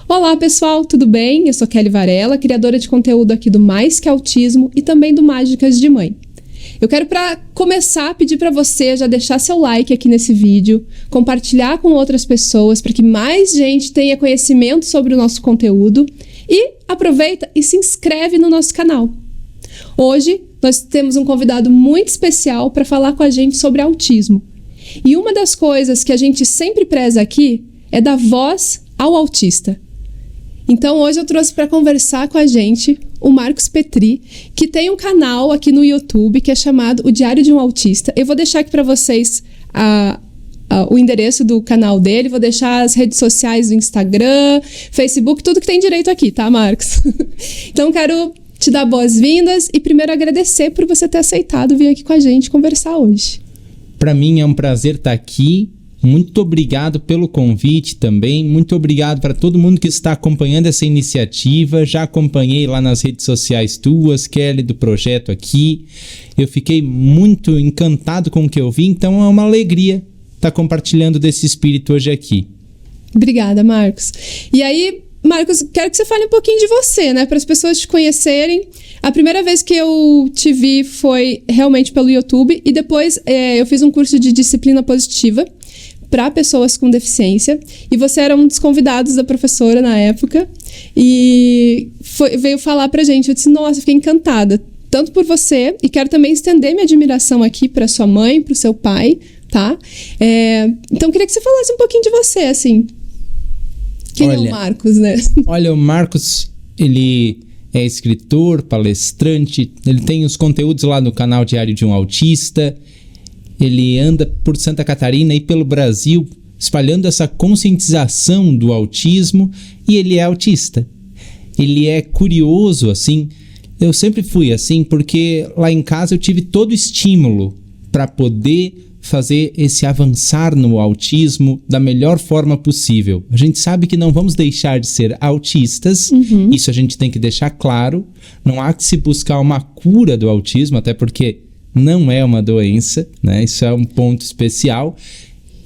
Olá pessoal, tudo bem? Eu sou Kelly Varela, criadora de conteúdo aqui do Mais Que Autismo e também do Mágicas de Mãe. Eu quero, para começar, pedir para você já deixar seu like aqui nesse vídeo, compartilhar com outras pessoas para que mais gente tenha conhecimento sobre o nosso conteúdo e aproveita e se inscreve no nosso canal. Hoje nós temos um convidado muito especial para falar com a gente sobre autismo. E uma das coisas que a gente sempre preza aqui é dar voz ao autista. Então hoje eu trouxe para conversar com a gente o Marcos Petri, que tem um canal aqui no YouTube que é chamado O Diário de um Autista. Eu vou deixar aqui para vocês o endereço do canal dele, vou deixar as redes sociais do Instagram, Facebook, tudo que tem direito aqui, tá, Marcos? Então quero te dar boas-vindas e primeiro agradecer por você ter aceitado vir aqui com a gente conversar hoje. Para mim é um prazer estar aqui. Muito obrigado pelo convite também. Muito obrigado para todo mundo que está acompanhando essa iniciativa. Já acompanhei lá nas redes sociais tuas, Kelly, do projeto aqui. Eu fiquei muito encantado com o que eu vi, então é uma alegria estar compartilhando desse espírito hoje aqui. Obrigada, Marcos. E aí, Marcos, quero que você fale um pouquinho de você, né? Para as pessoas te conhecerem. A primeira vez que eu te vi foi realmente pelo YouTube e depois eu fiz um curso de disciplina positiva para pessoas com deficiência e você era um dos convidados da professora na época e veio falar pra gente. Eu disse, nossa, fiquei encantada, tanto por você e quero também estender minha admiração aqui para sua mãe, para o seu pai, tá? Então queria que você falasse um pouquinho de você, assim. Quem é o Marcos, né? Olha, o Marcos, ele é escritor, palestrante, ele tem os conteúdos lá no canal Diário de um Autista. Ele anda por Santa Catarina e pelo Brasil espalhando essa conscientização do autismo e ele é autista. Ele é curioso, assim. Eu sempre fui assim porque lá em casa eu tive todo o estímulo para poder fazer esse avançar no autismo da melhor forma possível. A gente sabe que não vamos deixar de ser autistas, isso a gente tem que deixar claro. Não há que se buscar uma cura do autismo, até porque não é uma doença, né? Isso é um ponto especial.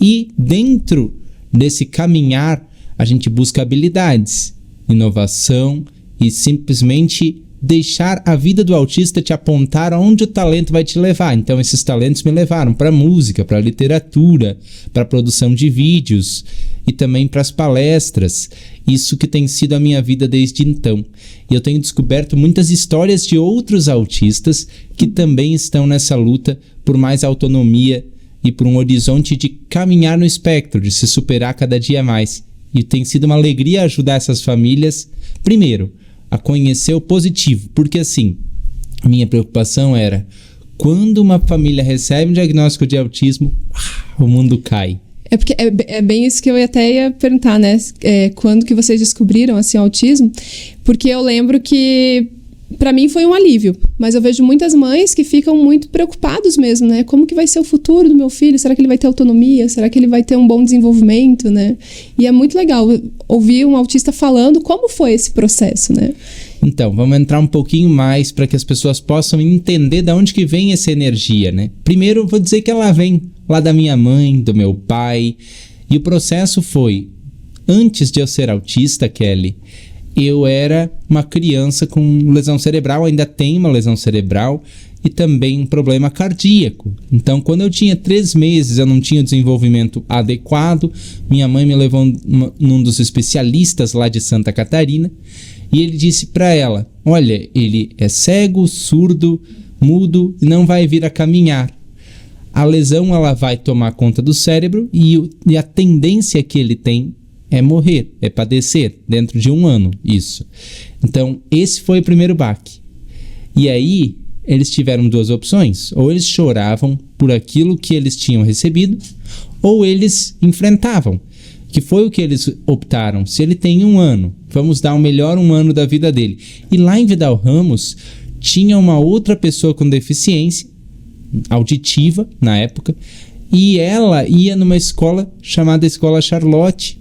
E dentro desse caminhar, a gente busca habilidades, inovação e simplesmente deixar a vida do autista te apontar aonde o talento vai te levar. Então esses talentos me levaram para música, para literatura, para produção de vídeos e também para as palestras. Isso que tem sido a minha vida desde então. E eu tenho descoberto muitas histórias de outros autistas que também estão nessa luta por mais autonomia e por um horizonte de caminhar no espectro, de se superar cada dia mais. E tem sido uma alegria ajudar essas famílias, primeiro, a conhecer o positivo, porque assim, minha preocupação era, quando uma família recebe um diagnóstico de autismo, o mundo cai. Porque é bem isso que eu até ia perguntar, né? Quando que vocês descobriram, assim, o autismo? Porque eu lembro que, para mim, foi um alívio. Mas eu vejo muitas mães que ficam muito preocupados mesmo, né? Como que vai ser o futuro do meu filho? Será que ele vai ter autonomia? Será que ele vai ter um bom desenvolvimento, né? E é muito legal ouvir um autista falando como foi esse processo, né? Então, vamos entrar um pouquinho mais para que as pessoas possam entender de onde que vem essa energia, né? Primeiro, eu vou dizer que ela vem lá da minha mãe, do meu pai. E o processo foi, antes de eu ser autista, Kelly, eu era uma criança com lesão cerebral, ainda tenho uma lesão cerebral e também um problema cardíaco. Então, quando eu tinha 3 meses, eu não tinha o desenvolvimento adequado. Minha mãe me levou num dos especialistas lá de Santa Catarina e ele disse para ela, olha, ele é cego, surdo, mudo e não vai vir a caminhar. A lesão ela vai tomar conta do cérebro e a tendência que ele tem é morrer, é padecer, dentro de 1 ano, isso. Então, esse foi o primeiro baque. E aí, eles tiveram 2 opções. Ou eles choravam por aquilo que eles tinham recebido, ou eles enfrentavam. Que foi o que eles optaram. Se ele tem 1 ano, vamos dar o melhor 1 ano da vida dele. E lá em Vidal Ramos, tinha uma outra pessoa com deficiência auditiva, na época, e ela ia numa escola chamada Escola Charlotte.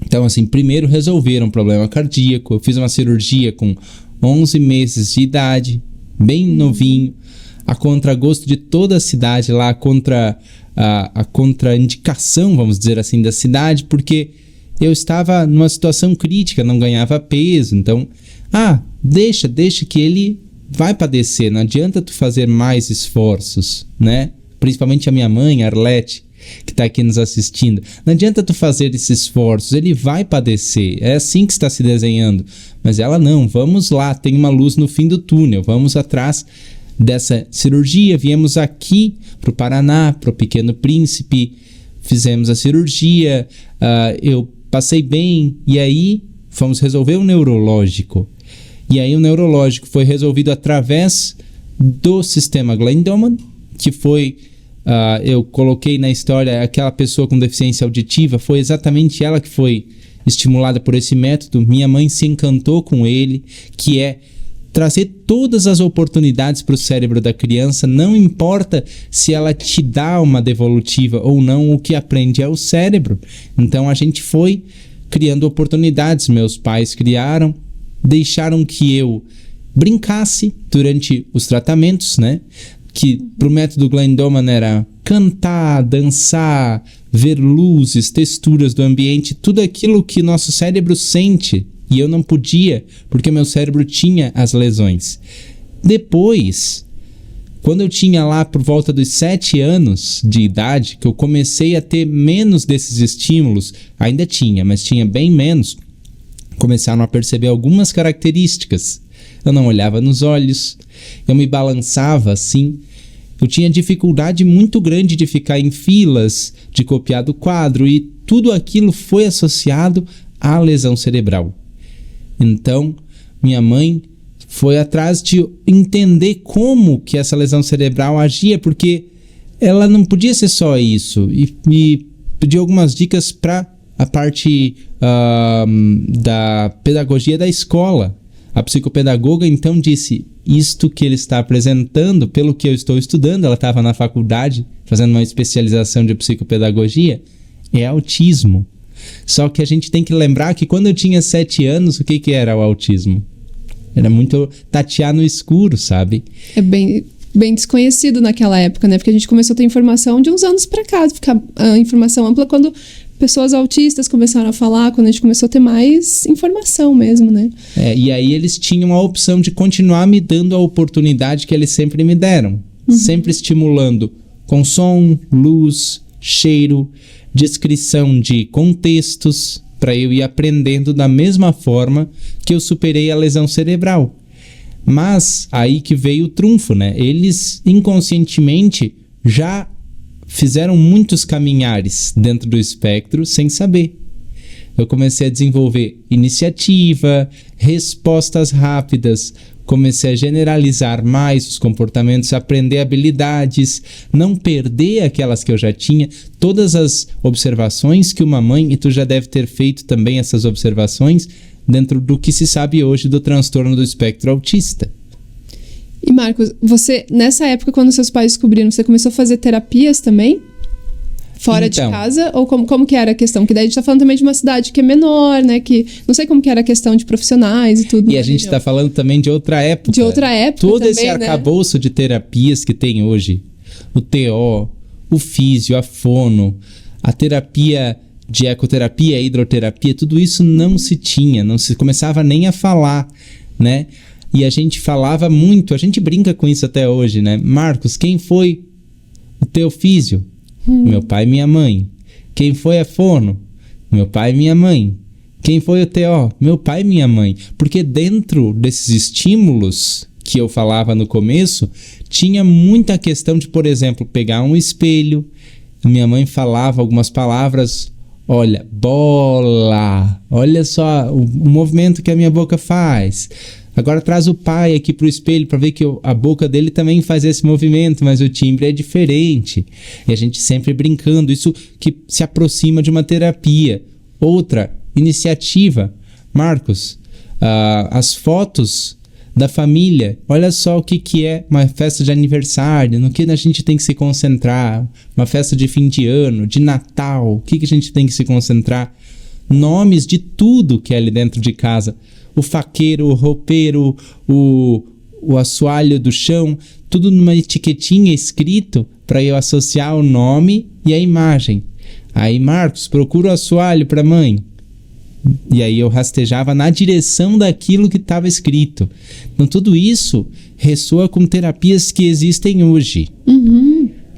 Então, assim, primeiro resolveram um problema cardíaco. Eu fiz uma cirurgia com 11 meses de idade, bem novinho, a contragosto de toda a cidade lá, a contraindicação, vamos dizer assim, da cidade, porque eu estava numa situação crítica, não ganhava peso, então, deixa que ele vai padecer, não adianta tu fazer mais esforços, né? Principalmente a minha mãe, a Arlete, que está aqui nos assistindo. Não adianta tu fazer esses esforços, ele vai padecer, é assim que está se desenhando. Mas ela não, vamos lá, tem uma luz no fim do túnel, vamos atrás dessa cirurgia. Viemos aqui para o Paraná, para o Pequeno Príncipe, fizemos a cirurgia, eu passei bem, e aí fomos resolver o neurológico. E aí o neurológico foi resolvido através do sistema Glenn-Doman, que foi, eu coloquei na história, aquela pessoa com deficiência auditiva, foi exatamente ela que foi estimulada por esse método. Minha mãe se encantou com ele, que é trazer todas as oportunidades para o cérebro da criança, não importa se ela te dá uma devolutiva ou não, o que aprende é o cérebro. Então a gente foi criando oportunidades, meus pais criaram, deixaram que eu brincasse durante os tratamentos, né? Que pro método Glenn-Doman era cantar, dançar, ver luzes, texturas do ambiente, tudo aquilo que nosso cérebro sente, e eu não podia, porque meu cérebro tinha as lesões. Depois, quando eu tinha lá por volta dos 7 anos de idade, que eu comecei a ter menos desses estímulos, ainda tinha, mas tinha bem menos, começaram a perceber algumas características. Eu não olhava nos olhos, eu me balançava assim, eu tinha dificuldade muito grande de ficar em filas, de copiar do quadro, e tudo aquilo foi associado à lesão cerebral. Então, minha mãe foi atrás de entender como que essa lesão cerebral agia, porque ela não podia ser só isso, e me pediu algumas dicas para a parte da pedagogia da escola. A psicopedagoga então disse: isto que ele está apresentando, pelo que eu estou estudando, ela estava na faculdade fazendo uma especialização de psicopedagogia, é autismo. Só que a gente tem que lembrar que quando eu tinha 7 anos, o que era o autismo? Era muito tatear no escuro, sabe? É bem desconhecido naquela época, né? Porque a gente começou a ter informação de uns anos pra cá, ficar a informação ampla quando pessoas autistas começaram a falar, quando a gente começou a ter mais informação mesmo, né? E aí eles tinham a opção de continuar me dando a oportunidade que eles sempre me deram. Sempre estimulando com som, luz, cheiro, descrição de contextos, para eu ir aprendendo da mesma forma que eu superei a lesão cerebral. Mas aí que veio o trunfo, né? Eles inconscientemente já fizeram muitos caminhares dentro do espectro sem saber. Eu comecei a desenvolver iniciativa, respostas rápidas, comecei a generalizar mais os comportamentos, aprender habilidades, não perder aquelas que eu já tinha, todas as observações que uma mãe, e tu já deve ter feito também essas observações, dentro do que se sabe hoje do transtorno do espectro autista. E Marcos, você, nessa época, quando seus pais descobriram, você começou a fazer terapias também? Fora de casa? Ou como que era a questão? Que daí a gente tá falando também de uma cidade que é menor, né? Que não sei como que era a questão de profissionais e tudo. E a gente tá falando também de outra época. De outra época todo também, esse arcabouço, né, de terapias que tem hoje. O TO, o físio, a fono, a terapia de ecoterapia, a hidroterapia, tudo isso não se tinha, não se começava nem a falar, né? E a gente falava muito, a gente brinca com isso até hoje, né? Marcos, quem foi o teu físio? Meu pai e minha mãe. Quem foi a fono? Meu pai e minha mãe. Quem foi o TO? Meu pai e minha mãe. Porque dentro desses estímulos que eu falava no começo, tinha muita questão de, por exemplo, pegar um espelho. Minha mãe falava algumas palavras. Olha, bola. Olha só o movimento que a minha boca faz. Agora traz o pai aqui pro espelho para ver que a boca dele também faz esse movimento, mas o timbre é diferente. E a gente sempre brincando, isso que se aproxima de uma terapia. Outra iniciativa, Marcos, as fotos da família, olha só o que é uma festa de aniversário, no que a gente tem que se concentrar, uma festa de fim de ano, de Natal, o que a gente tem que se concentrar, nomes de tudo que é ali dentro de casa. O faqueiro, o roupeiro, o assoalho do chão, tudo numa etiquetinha escrito para eu associar o nome e a imagem. Aí, Marcos, procura o assoalho para mãe. E aí eu rastejava na direção daquilo que estava escrito. Então tudo isso ressoa com terapias que existem hoje.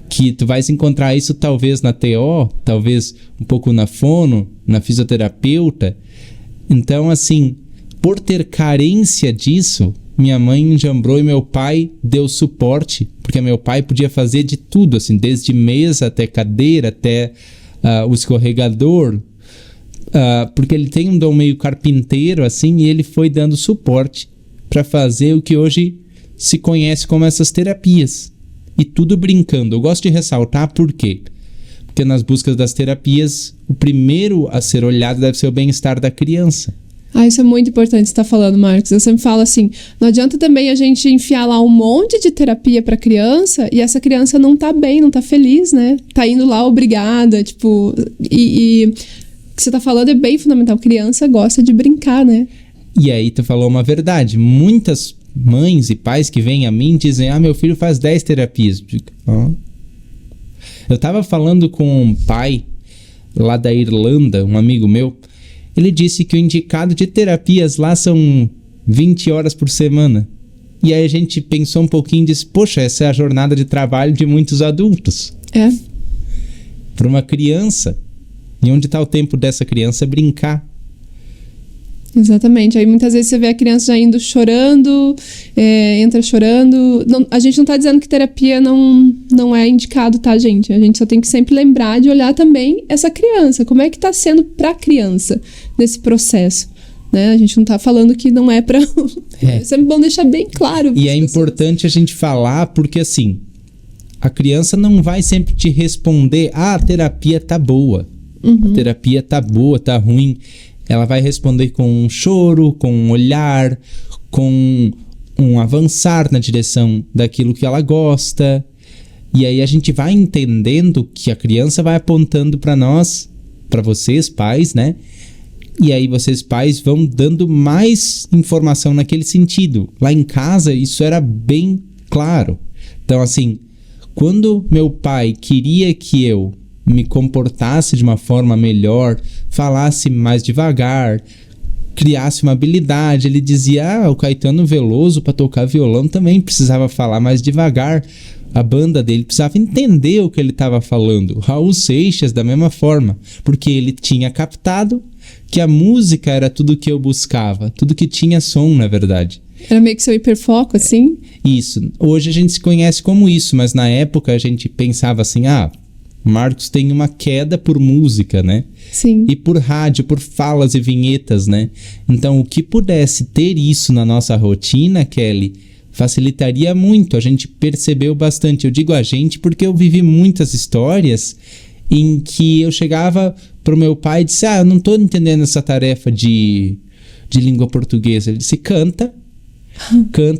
Que tu vais encontrar isso talvez na TO, talvez um pouco na fono, na fisioterapeuta. Então assim, por ter carência disso, minha mãe enjambrou e meu pai deu suporte, porque meu pai podia fazer de tudo, assim, desde mesa até cadeira, até o escorregador, porque ele tem um dom meio carpinteiro, assim, e ele foi dando suporte para fazer o que hoje se conhece como essas terapias. E tudo brincando. Eu gosto de ressaltar por quê? Porque nas buscas das terapias, o primeiro a ser olhado deve ser o bem-estar da criança. Isso é muito importante você estar falando, Marcos. Eu sempre falo assim, não adianta também a gente enfiar lá um monte de terapia pra criança e essa criança não tá bem, não tá feliz, né? Tá indo lá obrigada, tipo... E o que você tá falando é bem fundamental. Criança gosta de brincar, né? E aí tu falou uma verdade. Muitas mães e pais que vêm a mim dizem, meu filho faz 10 terapias. Eu tava falando com um pai lá da Irlanda, um amigo meu. Ele disse que o indicado de terapias lá são 20 horas por semana. E aí a gente pensou um pouquinho e disse, poxa, essa é a jornada de trabalho de muitos adultos. Para uma criança. E onde está o tempo dessa criança brincar? Exatamente. Aí muitas vezes você vê a criança já indo chorando, entra chorando. Não, a gente não está dizendo que terapia não é indicado, tá, gente? A gente só tem que sempre lembrar de olhar também essa criança. Como é que está sendo para a criança nesse processo? Né? A gente não está falando que não é para... É sempre bom deixar bem claro. E é importante a gente falar porque, assim, a criança não vai sempre te responder, a terapia tá boa. A terapia tá boa, tá ruim. Ela vai responder com um choro, com um olhar, com um avançar na direção daquilo que ela gosta. E aí a gente vai entendendo que a criança vai apontando para nós, para vocês pais, né? E aí vocês pais vão dando mais informação naquele sentido. Lá em casa isso era bem claro. Então assim, quando meu pai queria que eu me comportasse de uma forma melhor, falasse mais devagar, criasse uma habilidade, ele dizia, o Caetano Veloso para tocar violão também precisava falar mais devagar, a banda dele precisava entender o que ele estava falando, Raul Seixas da mesma forma, porque ele tinha captado que a música era tudo que eu buscava, tudo que tinha som, na verdade. Era meio que seu hiperfoco, assim? Isso, hoje a gente se conhece como isso, mas na época a gente pensava assim, Marcos tem uma queda por música, né? Sim. E por rádio, por falas e vinhetas, né? Então, o que pudesse ter isso na nossa rotina, Kelly, facilitaria muito. A gente percebeu bastante. Eu digo a gente porque eu vivi muitas histórias em que eu chegava pro meu pai e disse, eu não tô entendendo essa tarefa de língua portuguesa. Ele disse, canta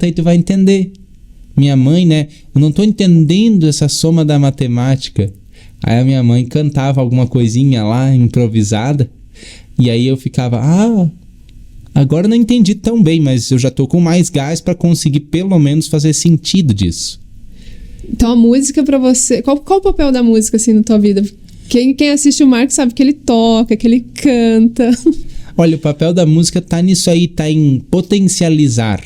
e tu vai entender. Minha mãe, né? Eu não tô entendendo essa soma da matemática. Aí a minha mãe cantava alguma coisinha lá, improvisada. E aí eu ficava, agora eu não entendi tão bem, mas eu já tô com mais gás para conseguir pelo menos fazer sentido disso. Então a música pra você... Qual o papel da música, assim, na tua vida? Quem assiste o Marcos sabe que ele toca, que ele canta. Olha, o papel da música tá nisso aí, tá em potencializar.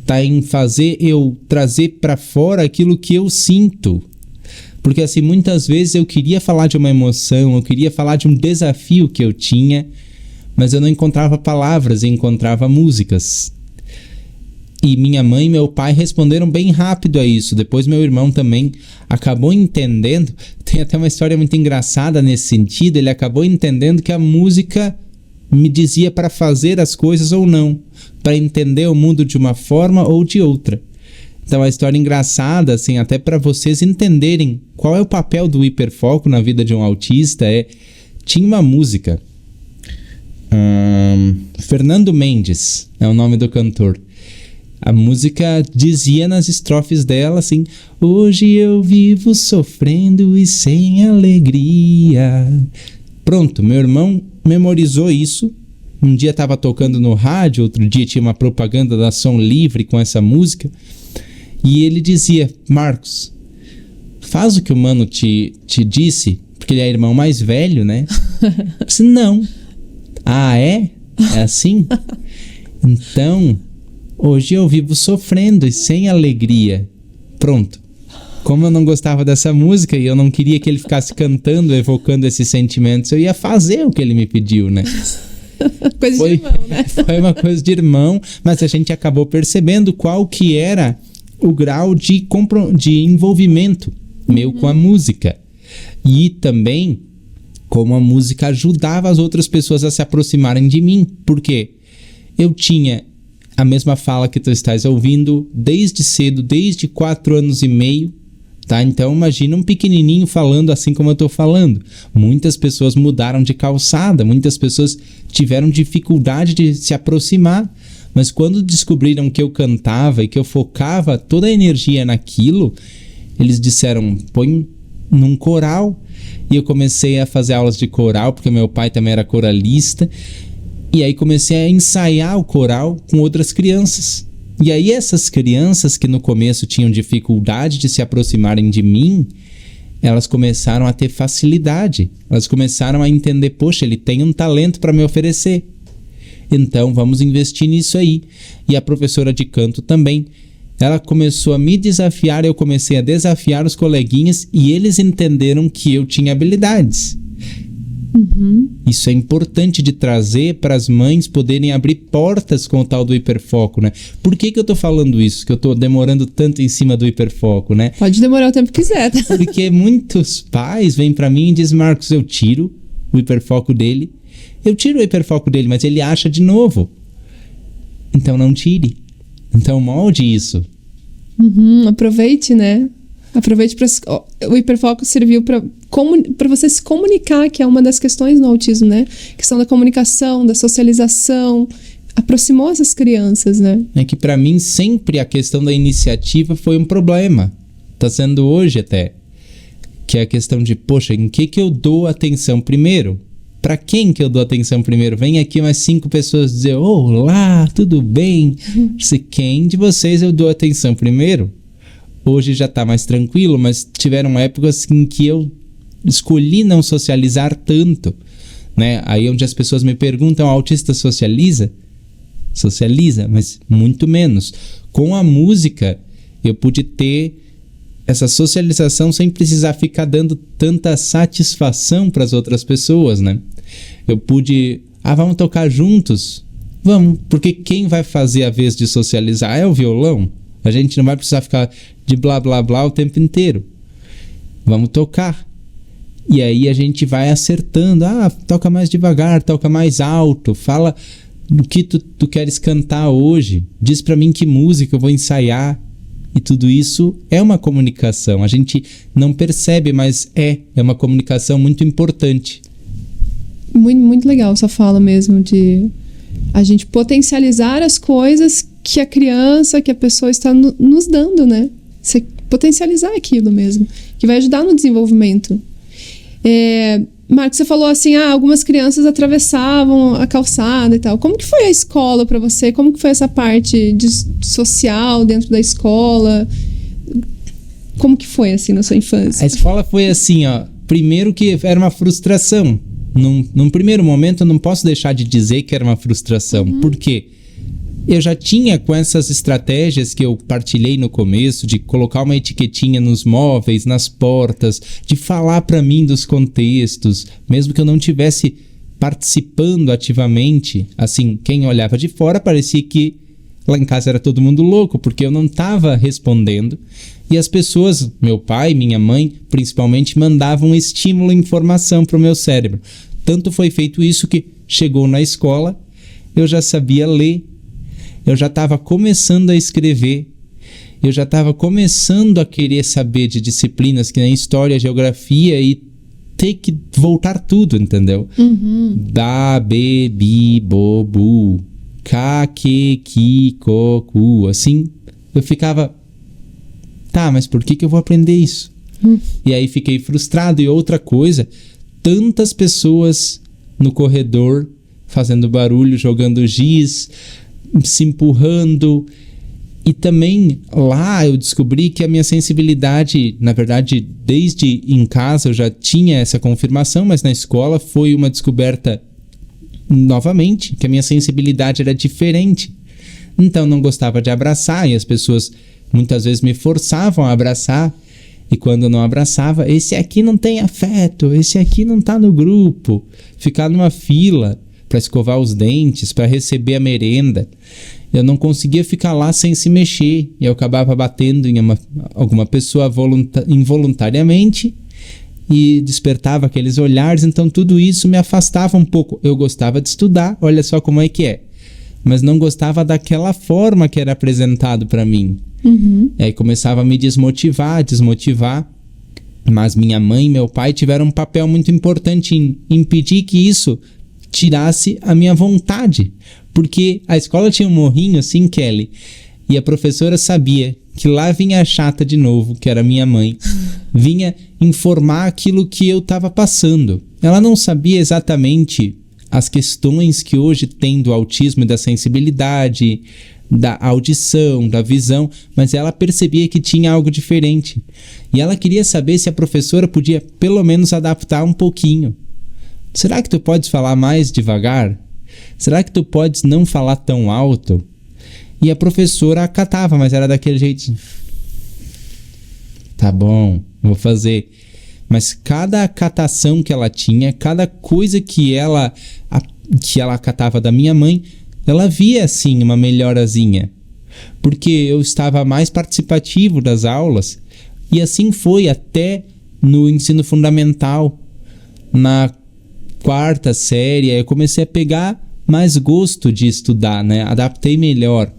Tá em fazer eu trazer pra fora aquilo que eu sinto. Porque assim, muitas vezes eu queria falar de uma emoção, eu queria falar de um desafio que eu tinha, mas eu não encontrava palavras, eu encontrava músicas. E minha mãe e meu pai responderam bem rápido a isso. Depois meu irmão também acabou entendendo. Tem até uma história muito engraçada nesse sentido. Ele acabou entendendo que a música me dizia para fazer as coisas ou não, para entender o mundo de uma forma ou de outra. Então a história engraçada, assim, até para vocês entenderem qual é o papel do hiperfoco na vida de um autista, tinha uma música, Fernando Mendes é o nome do cantor. A música dizia nas estrofes dela assim, hoje eu vivo sofrendo e sem alegria. Pronto, meu irmão memorizou isso. Um dia estava tocando no rádio, outro dia tinha uma propaganda da Som Livre com essa música. E ele dizia, Marcos, faz o que o mano te disse, porque ele é irmão mais velho, né? Eu disse, não. Ah, é? É assim? Então, hoje eu vivo sofrendo e sem alegria. Pronto. Como eu não gostava dessa música e eu não queria que ele ficasse cantando, evocando esses sentimentos, eu ia fazer o que ele me pediu, né? Coisa de irmão, né? Foi uma coisa de irmão, mas a gente acabou percebendo qual que era o grau de envolvimento meu com a música. E também como a música ajudava as outras pessoas a se aproximarem de mim. Porque eu tinha a mesma fala que tu estás ouvindo desde cedo, desde 4 anos e meio. Tá? Então imagina um pequenininho falando assim como eu estou falando. Muitas pessoas mudaram de calçada, muitas pessoas tiveram dificuldade de se aproximar. Mas quando descobriram que eu cantava e que eu focava toda a energia naquilo, eles disseram, põe num coral. E eu comecei a fazer aulas de coral, porque meu pai também era coralista. E aí comecei a ensaiar o coral com outras crianças. E aí essas crianças que no começo tinham dificuldade de se aproximarem de mim, elas começaram a ter facilidade. Elas começaram a entender, poxa, ele tem um talento para me oferecer. Então vamos investir nisso aí. E a professora de canto também. Ela começou a me desafiar, eu comecei a desafiar os coleguinhas e eles entenderam que eu tinha habilidades. Isso é importante de trazer para as mães poderem abrir portas com o tal do hiperfoco, né? Por que eu tô falando isso? Que eu tô demorando tanto em cima do hiperfoco, né? Pode demorar o tempo que quiser. Tá? Porque muitos pais vêm para mim e dizem, Marcos, eu tiro o hiperfoco dele. Eu tiro o hiperfoco dele, mas ele acha de novo. Então não tire. Então molde isso. Aproveite, né? Aproveite para o hiperfoco serviu para você se comunicar, que é uma das questões no autismo, né? Questão da comunicação, da socialização, aproximou essas crianças, né? É que para mim sempre a questão da iniciativa foi um problema. Tá sendo hoje até. Que é a questão de, poxa, em que eu dou atenção primeiro? Para quem que eu dou atenção primeiro? Vem aqui umas 5 pessoas dizer, olá, tudo bem? Quem de vocês eu dou atenção primeiro? Hoje já tá mais tranquilo, mas tiveram épocas em que eu escolhi não socializar tanto, né? Aí onde as pessoas me perguntam, o autista socializa? Socializa, mas muito menos. Com a música, eu pude ter essa socialização sem precisar ficar dando tanta satisfação para as outras pessoas, né? Eu pude, vamos tocar juntos? Vamos, porque quem vai fazer a vez de socializar é o violão. A gente não vai precisar ficar de blá blá blá o tempo inteiro. Vamos tocar. E aí a gente vai acertando. Toca mais devagar, toca mais alto. Fala do que tu queres cantar hoje. Diz pra mim que música eu vou ensaiar. E tudo isso é uma comunicação. A gente não percebe, mas é uma comunicação muito importante. Muito, muito legal essa fala mesmo de a gente potencializar as coisas que a criança, que a pessoa está nos dando, né? Você potencializar aquilo mesmo, que vai ajudar no desenvolvimento. Marcos, você falou assim, algumas crianças atravessavam a calçada e tal. Como que foi a escola para você? Como que foi essa parte social dentro da escola? Como que foi, assim, na sua infância? A escola foi assim, primeiro que era uma frustração. Num primeiro momento, eu não posso deixar de dizer que era uma frustração. Por quê? Eu já tinha com essas estratégias que eu partilhei no começo, de colocar uma etiquetinha nos móveis, nas portas, de falar para mim dos contextos, mesmo que eu não estivesse participando ativamente. Assim, quem olhava de fora parecia que lá em casa era todo mundo louco, porque eu não estava respondendo. E as pessoas, meu pai, minha mãe, principalmente, mandavam estímulo e informação para o meu cérebro. Tanto foi feito isso que chegou na escola, eu já sabia ler, eu já estava começando a escrever, eu já estava começando a querer saber de disciplinas que nem história, geografia e ter que voltar tudo, entendeu? Da, be, bi, bo, bu, ka, que, ki, ko, ku. Assim, eu ficava, mas por que eu vou aprender isso? E aí fiquei frustrado. E outra coisa, tantas pessoas no corredor fazendo barulho, jogando giz, se empurrando. E também lá eu descobri que a minha sensibilidade, na verdade, desde em casa eu já tinha essa confirmação, mas na escola foi uma descoberta novamente, que a minha sensibilidade era diferente. Então não gostava de abraçar e as pessoas muitas vezes me forçavam a abraçar. E quando eu não abraçava, esse aqui não tem afeto, esse aqui não tá no grupo. Ficar numa fila para escovar os dentes, para receber a merenda. Eu não conseguia ficar lá sem se mexer. E eu acabava batendo em alguma pessoa involuntariamente e despertava aqueles olhares. Então tudo isso me afastava um pouco. Eu gostava de estudar, olha só como é que é. Mas não gostava daquela forma que era apresentado para mim. Aí começava a me desmotivar. Mas minha mãe e meu pai tiveram um papel muito importante em impedir que isso tirasse a minha vontade. Porque a escola tinha um morrinho assim, Kelly, e a professora sabia que lá vinha a chata de novo, que era minha mãe, vinha informar aquilo que eu estava passando. Ela não sabia exatamente as questões que hoje tem do autismo e da sensibilidade, da audição, da visão, mas ela percebia que tinha algo diferente. E ela queria saber se a professora podia pelo menos adaptar um pouquinho. Será que tu podes falar mais devagar? Será que tu podes não falar tão alto? E a professora acatava, mas era daquele jeito. Tá bom, vou fazer. Mas cada acatação que ela tinha, cada coisa que ela acatava da minha mãe, ela via assim uma melhorazinha. Porque eu estava mais participativo das aulas. E assim foi até no ensino fundamental. Na 4ª série, eu comecei a pegar mais gosto de estudar, né? Adaptei melhor.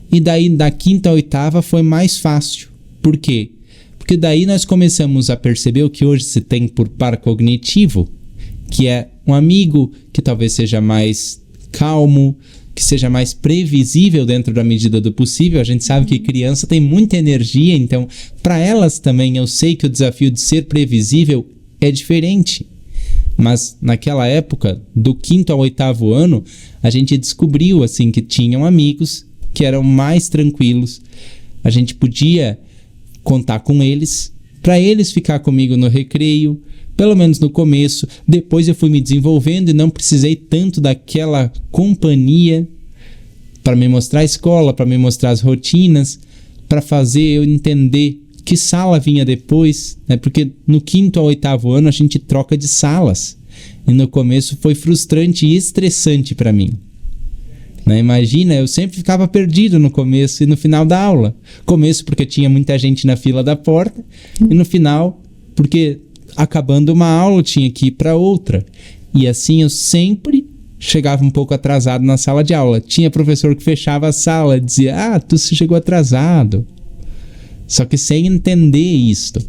E daí, da 5ª à 8ª, foi mais fácil. Por quê? Porque daí nós começamos a perceber o que hoje se tem por par cognitivo, que é um amigo que talvez seja mais calmo, que seja mais previsível dentro da medida do possível. A gente sabe que criança tem muita energia, então para elas também eu sei que o desafio de ser previsível é diferente. Mas naquela época, do 5º ao 8º ano, a gente descobriu assim que tinham amigos que eram mais tranquilos. A gente podia contar com eles, para eles ficar comigo no recreio, pelo menos no começo. Depois eu fui me desenvolvendo e não precisei tanto daquela companhia para me mostrar a escola, para me mostrar as rotinas, para fazer eu entender que sala vinha depois, né? Porque no 5º ao 8º ano a gente troca de salas. E no começo foi frustrante e estressante para mim. Né? Imagina, eu sempre ficava perdido no começo e no final da aula. Começo porque tinha muita gente na fila da porta, e no final porque acabando uma aula eu tinha que ir para outra. E assim eu sempre chegava um pouco atrasado na sala de aula. Tinha professor que fechava a sala e dizia: tu chegou atrasado. Só que sem entender isto.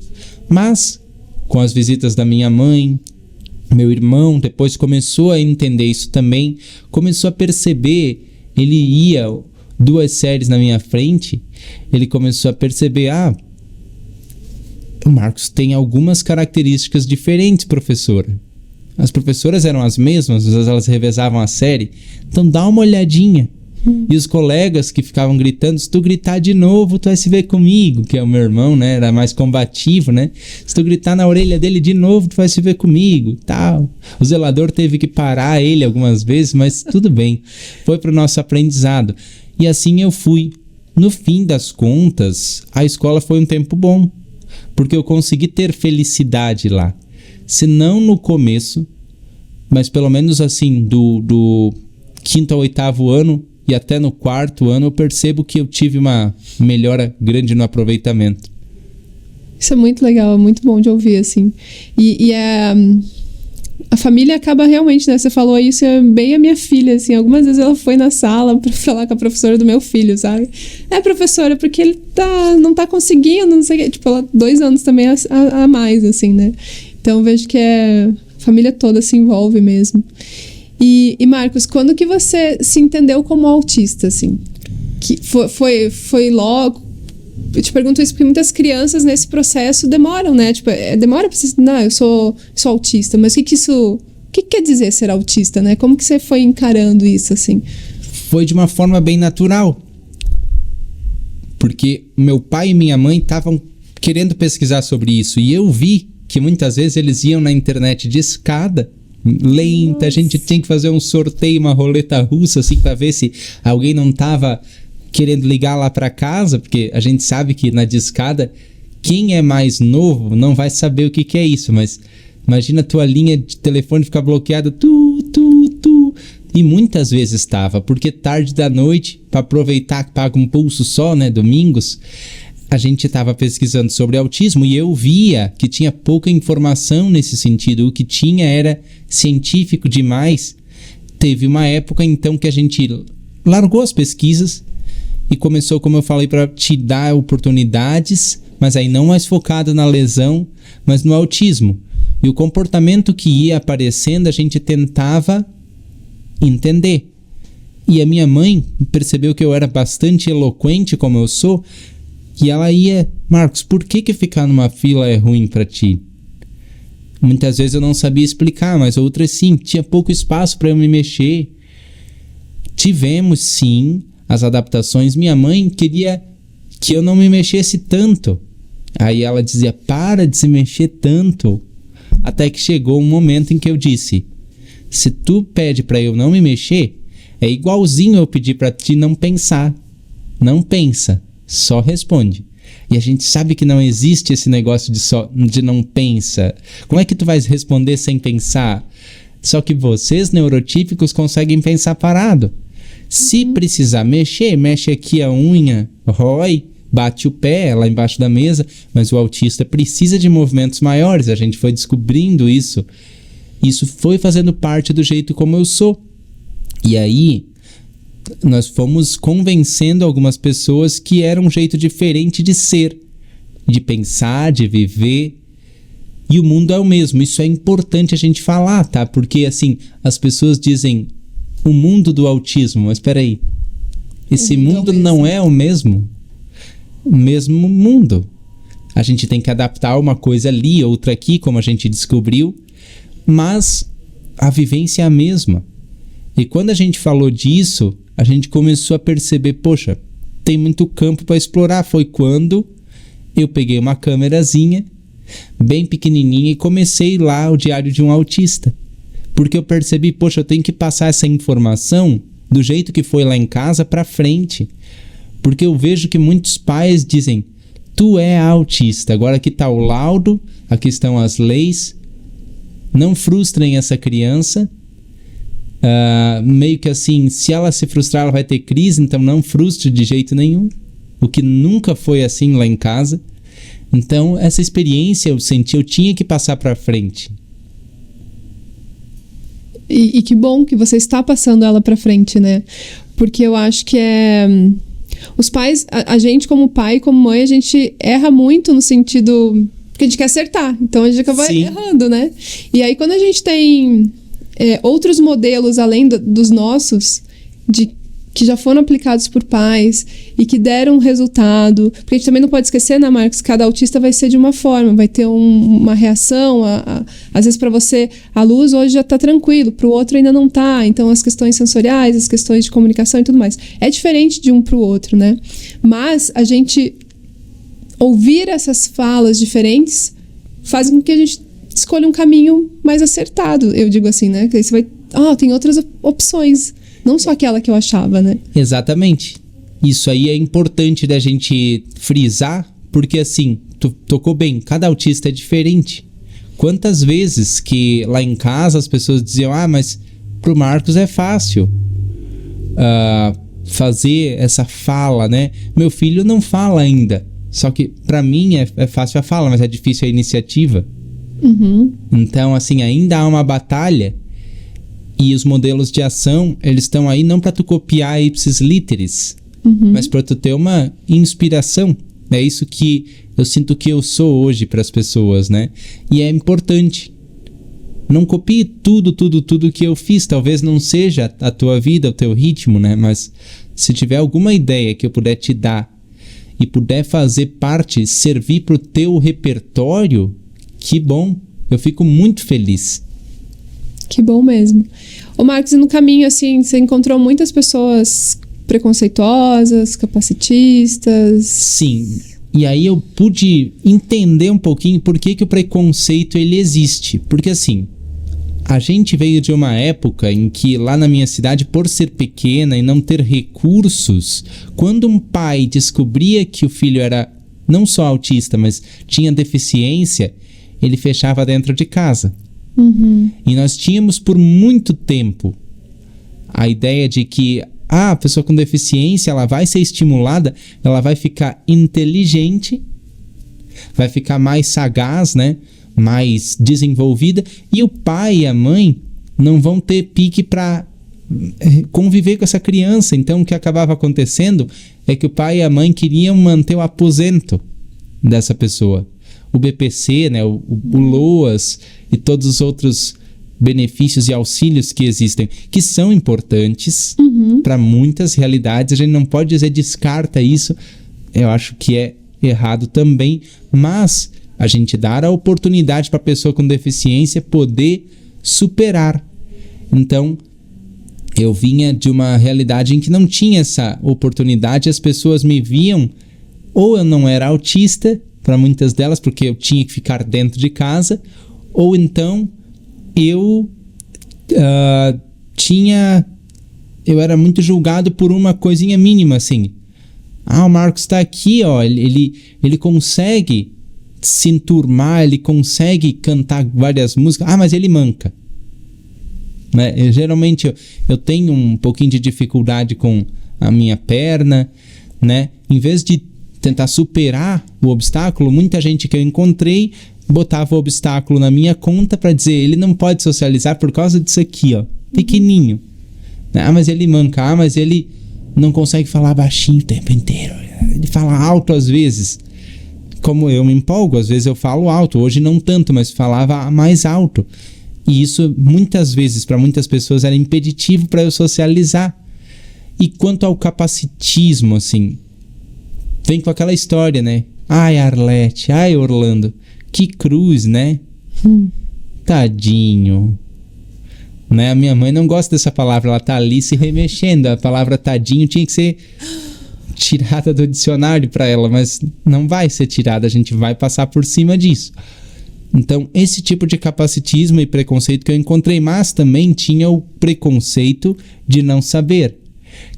Mas com as visitas da minha mãe, meu irmão depois começou a entender isso também, começou a perceber. Ele ia 2 séries na minha frente, ele começou a perceber: o Marcos tem algumas características diferentes, professora. As professoras eram as mesmas, às vezes elas revezavam a série, então dá uma olhadinha. E os colegas que ficavam gritando: se tu gritar de novo, tu vai se ver comigo, que é o meu irmão, né? Era mais combativo, né? Se tu gritar na orelha dele de novo, tu vai se ver comigo e tal. O zelador teve que parar ele algumas vezes, mas tudo bem. Foi pro nosso aprendizado. E assim eu fui. No fim das contas, a escola foi um tempo bom, porque eu consegui ter felicidade lá. Se não no começo, mas pelo menos assim, do 5º ao 8º ano, e até no 4º ano eu percebo que eu tive uma melhora grande no aproveitamento. Isso é muito legal, é muito bom de ouvir, assim. E a família acaba realmente, né? Você falou isso, é bem a minha filha, assim. Algumas vezes ela foi na sala pra falar com a professora do meu filho, sabe? Professora, porque ele não tá conseguindo, não sei o quê. Tipo, ela 2 anos também a mais, assim, né? Então eu vejo que a família toda se envolve mesmo. E Marcos, quando que você se entendeu como autista, assim? Que foi logo? Eu te pergunto isso porque muitas crianças nesse processo demoram, né? Tipo, demora pra você... Não, eu sou autista, mas o que quer dizer ser autista, né? Como que você foi encarando isso, assim? Foi de uma forma bem natural. Porque meu pai e minha mãe estavam querendo pesquisar sobre isso. E eu vi que muitas vezes eles iam na internet de escada lenta. A gente tinha que fazer um sorteio, uma roleta russa, assim, pra ver se alguém não tava querendo ligar lá pra casa, porque a gente sabe que na discada, quem é mais novo não vai saber o que é isso, mas imagina a tua linha de telefone ficar bloqueada, e muitas vezes estava, porque tarde da noite, para aproveitar que paga um pulso só, né, domingos, a gente estava pesquisando sobre autismo e eu via que tinha pouca informação nesse sentido, o que tinha era científico demais. Teve uma época então que a gente largou as pesquisas e começou, como eu falei, para te dar oportunidades, mas aí não mais focado na lesão, mas no autismo. E o comportamento que ia aparecendo, a gente tentava entender. E a minha mãe percebeu que eu era bastante eloquente, como eu sou, e ela ia: Marcos, por que ficar numa fila é ruim para ti? Muitas vezes eu não sabia explicar, mas outras sim, tinha pouco espaço para eu me mexer. Tivemos sim as adaptações. Minha mãe queria que eu não me mexesse tanto. Aí ela dizia: para de se mexer tanto. Até que chegou um momento em que eu disse: se tu pede para eu não me mexer, é igualzinho eu pedir para ti não pensar. Não pensa, só responde. E a gente sabe que não existe esse negócio de não pensa. Como é que tu vai responder sem pensar? Só que vocês, neurotípicos, conseguem pensar parado. Se precisar mexer, mexe aqui a unha, rói, bate o pé lá embaixo da mesa, mas o autista precisa de movimentos maiores. A gente foi descobrindo isso. Isso foi fazendo parte do jeito como eu sou. E aí, nós fomos convencendo algumas pessoas que era um jeito diferente de ser, de pensar, de viver. E o mundo é o mesmo. Isso é importante a gente falar, tá? Porque, assim, as pessoas dizem o mundo do autismo. Mas espera aí. Esse mundo não é o mesmo. O mesmo mundo. A gente tem que adaptar uma coisa ali, outra aqui, como a gente descobriu. Mas a vivência é a mesma. E quando a gente falou disso, a gente começou a perceber, poxa, tem muito campo para explorar. Foi quando eu peguei uma câmerazinha bem pequenininha e comecei lá o Diário de um Autista. Porque eu percebi, poxa, eu tenho que passar essa informação do jeito que foi lá em casa para frente. Porque eu vejo que muitos pais dizem: tu é autista, agora aqui está o laudo, aqui estão as leis. Não frustrem essa criança. Meio que assim, se ela se frustrar, ela vai ter crise, então não frustre de jeito nenhum. O que nunca foi assim lá em casa. Então, essa experiência eu senti, eu tinha que passar para frente. E que bom que você está passando ela para frente, né? Porque eu acho que os pais, a gente como pai, como mãe, a gente erra muito no sentido que a gente quer acertar. Então a gente acaba errando, né? E aí quando a gente tem outros modelos além dos nossos, que já foram aplicados por pais e que deram resultado, porque a gente também não pode esquecer, né, Marcos, cada autista vai ser de uma forma, vai ter uma reação, às vezes para você a luz hoje já está tranquilo, para o outro ainda não está, então as questões sensoriais, as questões de comunicação e tudo mais, é diferente de um para o outro, né? Mas a gente ouvir essas falas diferentes faz com que a gente escolha um caminho mais acertado, eu digo assim, né? Que aí você vai, tem outras opções, não só aquela que eu achava, né? Exatamente. Isso aí é importante da gente frisar, porque assim, tu tocou bem, cada autista é diferente. Quantas vezes que lá em casa as pessoas diziam: mas pro Marcos é fácil fazer essa fala, né? Meu filho não fala ainda, só que pra mim é fácil a fala, mas é difícil a iniciativa. Uhum. Então, assim, ainda há uma batalha. E os modelos de ação, eles estão aí não para tu copiar ipsis literis, mas para tu ter uma inspiração. É isso que eu sinto que eu sou hoje para as pessoas, né? E é importante. Não copie tudo que eu fiz. Talvez não seja a tua vida, o teu ritmo, né? Mas se tiver alguma ideia que eu puder te dar e puder fazer parte, servir para o teu repertório, que bom. Eu fico muito feliz. Que bom mesmo. Ô Marcos, e no caminho, assim, você encontrou muitas pessoas preconceituosas, capacitistas? Sim. E aí eu pude entender um pouquinho por que o preconceito ele existe. Porque assim, a gente veio de uma época em que lá na minha cidade, por ser pequena e não ter recursos, quando um pai descobria que o filho era não só autista, mas tinha deficiência, ele fechava dentro de casa. E nós tínhamos por muito tempo a ideia de que a pessoa com deficiência, ela vai ser estimulada, ela vai ficar inteligente, vai ficar mais sagaz, né? Mais desenvolvida, e o pai e a mãe não vão ter pique para conviver com essa criança. Então o que acabava acontecendo é que o pai e a mãe queriam manter o aposento dessa pessoa. O BPC, né, o LOAS e todos os outros benefícios e auxílios que existem, que são importantes para muitas realidades. A gente não pode dizer descarta isso, eu acho que é errado também, mas a gente dar a oportunidade para a pessoa com deficiência poder superar. Então, eu vinha de uma realidade em que não tinha essa oportunidade, as pessoas me viam, ou eu não era autista, para muitas delas, porque eu tinha que ficar dentro de casa, ou então eu era muito julgado por uma coisinha mínima, assim. O Marcos está aqui, ó, ele consegue se enturmar, ele consegue cantar várias músicas, mas ele manca. Né? Geralmente eu tenho um pouquinho de dificuldade com a minha perna, né? Em vez de tentar superar o obstáculo, muita gente que eu encontrei botava o obstáculo na minha conta para dizer, ele não pode socializar por causa disso aqui, ó, pequenininho. Mas ele manca, mas ele não consegue falar baixinho o tempo inteiro, ele fala alto às vezes. Como eu me empolgo, às vezes eu falo alto, hoje não tanto, mas falava mais alto. E isso muitas vezes para muitas pessoas era impeditivo para eu socializar. E quanto ao capacitismo, assim, vem com aquela história, né? Ai, Arlete, ai, Orlando, que cruz, né? Tadinho. Né? A minha mãe não gosta dessa palavra, ela tá ali se remexendo. A palavra tadinho tinha que ser tirada do dicionário para ela, mas não vai ser tirada, a gente vai passar por cima disso. Então, esse tipo de capacitismo e preconceito que eu encontrei, mas também tinha o preconceito de não saber.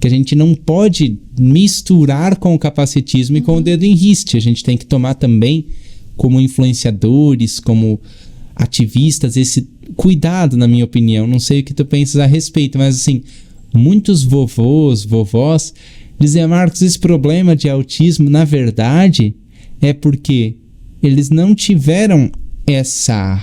Que a gente não pode misturar com o capacitismo e com o dedo em riste. A gente tem que tomar também, como influenciadores, como ativistas, esse cuidado, na minha opinião. Não sei o que tu pensas a respeito, mas assim, muitos vovós dizem, Marcos, esse problema de autismo, na verdade, é porque eles não tiveram essa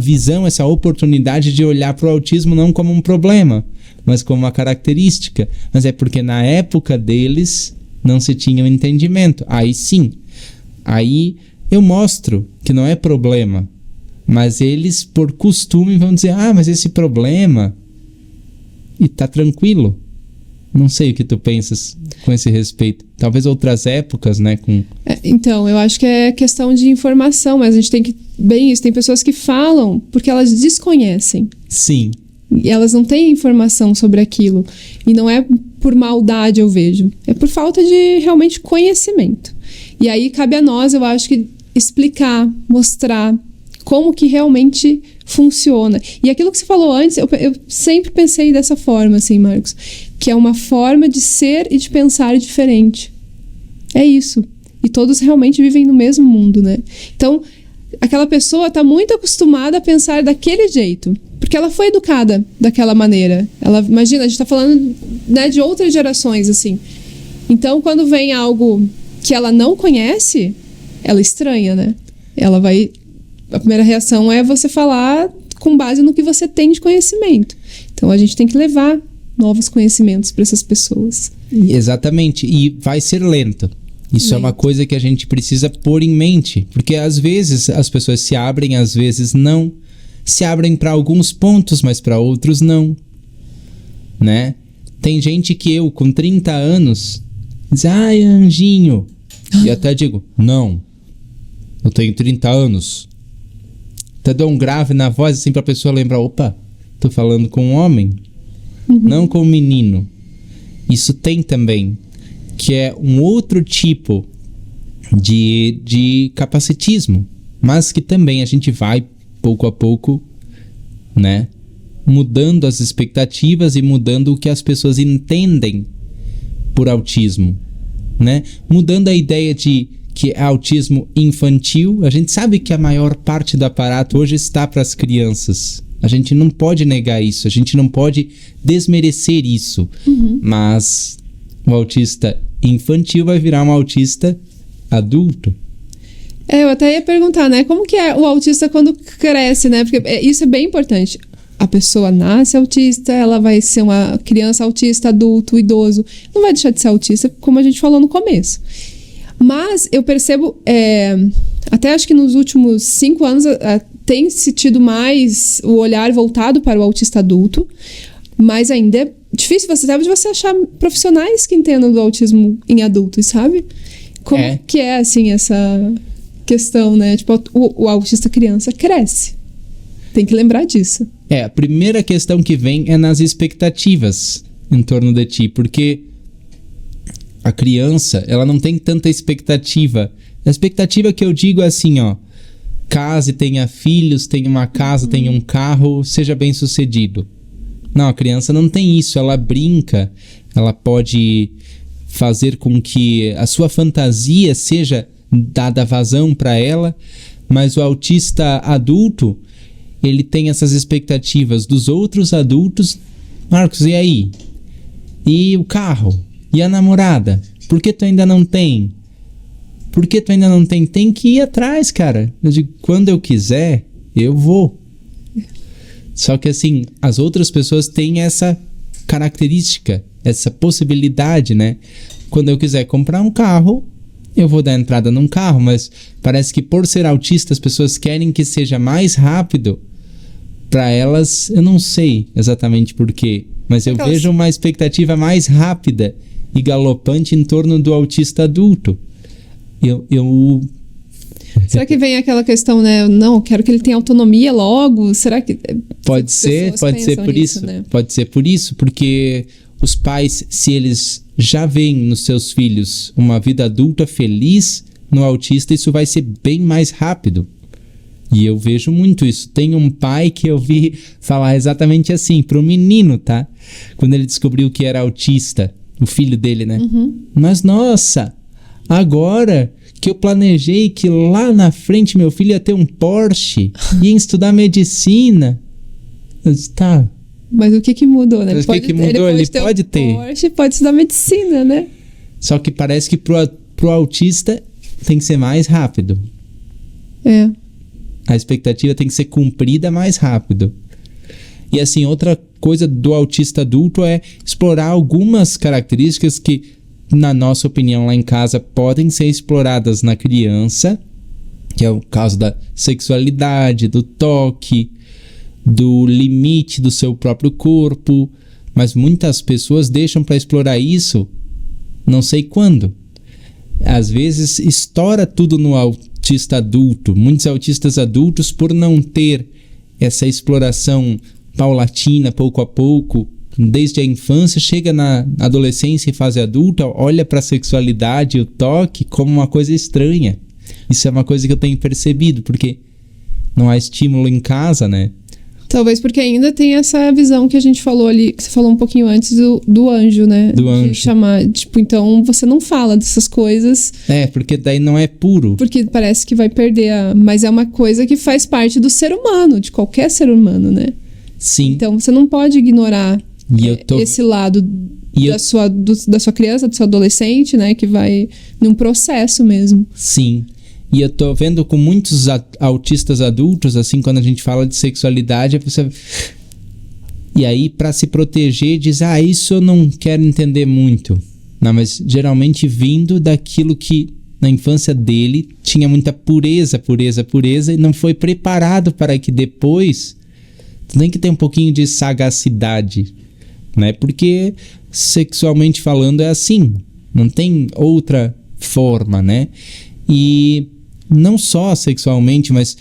visão, essa oportunidade de olhar para o autismo não como um problema, mas como uma característica. Mas é porque na época deles não se tinha um entendimento. Aí sim, aí eu mostro que não é problema, mas eles por costume vão dizer, mas esse problema, e tá tranquilo. Não sei o que tu pensas com esse respeito. Talvez outras épocas, né? Então, eu acho que é questão de informação, mas a gente tem que... Bem isso, tem pessoas que falam porque elas desconhecem. Sim. E elas não têm informação sobre aquilo. E não é por maldade, eu vejo. É por falta de, realmente, conhecimento. E aí, cabe a nós, eu acho que explicar, mostrar como que realmente funciona. E aquilo que você falou antes, eu sempre pensei dessa forma, assim, Marcos, que é uma forma de ser e de pensar diferente. É isso. E todos realmente vivem no mesmo mundo, né? Então, aquela pessoa está muito acostumada a pensar daquele jeito, porque ela foi educada daquela maneira. Imagina, a gente está falando, né, de outras gerações, assim. Então, quando vem algo que ela não conhece, ela estranha, né? A primeira reação é você falar com base no que você tem de conhecimento. Então, a gente tem que levar novos conhecimentos para essas pessoas. Exatamente. E vai ser lento. Isso é uma coisa que a gente precisa pôr em mente. Porque às vezes as pessoas se abrem, às vezes não. Se abrem para alguns pontos, mas para outros não. Né? Tem gente que eu, com 30 anos, diz, ai, anjinho. E até digo, não. Eu tenho 30 anos. Até dou um grave na voz assim pra pessoa lembrar, opa, tô falando com um homem, não com um menino. Isso tem também, que é um outro tipo de capacitismo, mas que também a gente vai pouco a pouco né? Mudando as expectativas e mudando o que as pessoas entendem por autismo, né? Mudando a ideia de que é autismo infantil. A gente sabe que a maior parte do aparato hoje está para as crianças. A gente não pode negar isso, a gente não pode desmerecer isso. Mas o autista infantil vai virar um autista adulto. Eu até ia perguntar, né? Como que é o autista quando cresce, né? Porque isso é bem importante. A pessoa nasce autista, ela vai ser uma criança autista, adulto, idoso. Não vai deixar de ser autista, como a gente falou no começo. Mas eu percebo, até acho que nos últimos 5 anos tem se tido mais o olhar voltado para o autista adulto, mas ainda é difícil você achar profissionais que entendam do autismo em adultos, sabe? Como que é, assim, essa questão, né? Tipo, o autista criança cresce. Tem que lembrar disso. A primeira questão que vem é nas expectativas em torno de ti, porque a criança, ela não tem tanta expectativa. A expectativa que eu digo é assim, ó, case, tenha filhos, tenha uma casa, tenha um carro, seja bem sucedido. Não, a criança não tem isso, ela brinca, ela pode fazer com que a sua fantasia seja dada vazão para ela, mas o autista adulto, ele tem essas expectativas dos outros adultos. Marcos, e aí? E o carro? E a namorada? Por que tu ainda não tem? Por que tu ainda não tem? Tem que ir atrás, cara. Eu digo, quando eu quiser, eu vou. Só que assim, as outras pessoas têm essa característica, essa possibilidade, né? Quando eu quiser comprar um carro, eu vou dar entrada num carro, mas parece que por ser autista as pessoas querem que seja mais rápido. Para elas, eu não sei exatamente por quê, mas eu vejo uma expectativa mais rápida e galopante em torno do autista adulto. Será que vem aquela questão, né? Não, quero que ele tenha autonomia logo. Será que pode ser por isso, né? Pode ser por isso, porque os pais, se eles já veem nos seus filhos uma vida adulta feliz, no autista isso vai ser bem mais rápido. E eu vejo muito isso. Tem um pai que eu vi falar exatamente assim pro menino, tá? Quando ele descobriu que era autista, o filho dele, né? Mas nossa, agora que eu planejei que lá na frente meu filho ia ter um Porsche, ia estudar medicina. Eu disse, tá. Mas o que mudou, né? Mas o que mudou? Ele pode ter. Porsche, pode estudar medicina, né? Só que parece que pro autista tem que ser mais rápido. A expectativa tem que ser cumprida mais rápido. E assim, outra coisa do autista adulto é explorar algumas características que, na nossa opinião lá em casa, podem ser exploradas na criança, que é o caso da sexualidade, do toque, do limite do seu próprio corpo, mas muitas pessoas deixam para explorar isso não sei quando. Às vezes estoura tudo no autista adulto. Muitos autistas adultos, por não ter essa exploração paulatina, pouco a pouco, desde a infância, chega na adolescência e fase adulta, olha para a sexualidade e o toque como uma coisa estranha. Isso é uma coisa que eu tenho percebido, porque não há estímulo em casa, né? Talvez porque ainda tem essa visão que a gente falou ali, que você falou um pouquinho antes do anjo, né? Do anjo. Chamar, tipo, então você não fala dessas coisas. Porque daí não é puro. Porque parece que vai perder mas é uma coisa que faz parte do ser humano, de qualquer ser humano, né? Sim. Então você não pode ignorar esse lado da sua criança, do seu adolescente, né? Que vai num processo mesmo. Sim. E eu tô vendo com muitos autistas adultos, assim, quando a gente fala de sexualidade, a pessoa... E aí, para se proteger, diz, isso eu não quero entender muito. Não, mas geralmente vindo daquilo que na infância dele tinha muita pureza, e não foi preparado para que depois... Tem que ter um pouquinho de sagacidade, né? Porque sexualmente falando é assim, não tem outra forma, né? E não só sexualmente, mas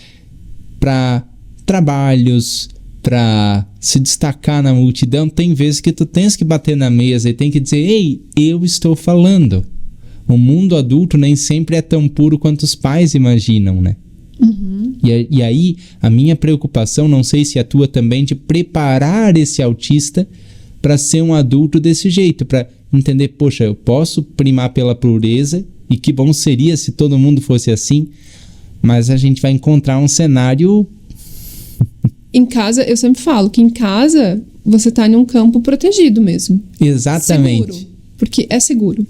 para trabalhos, para se destacar na multidão, tem vezes que tu tens que bater na mesa e tem que dizer, ei, eu estou falando. O mundo adulto nem sempre é tão puro quanto os pais imaginam, né? E aí, a minha preocupação, não sei se é a tua também, de preparar esse autista para ser um adulto desse jeito, para entender, poxa, eu posso primar pela pureza, e que bom seria se todo mundo fosse assim, mas a gente vai encontrar um cenário... Em casa, eu sempre falo que em casa você tá em um campo protegido mesmo. Exatamente. Seguro, porque é seguro,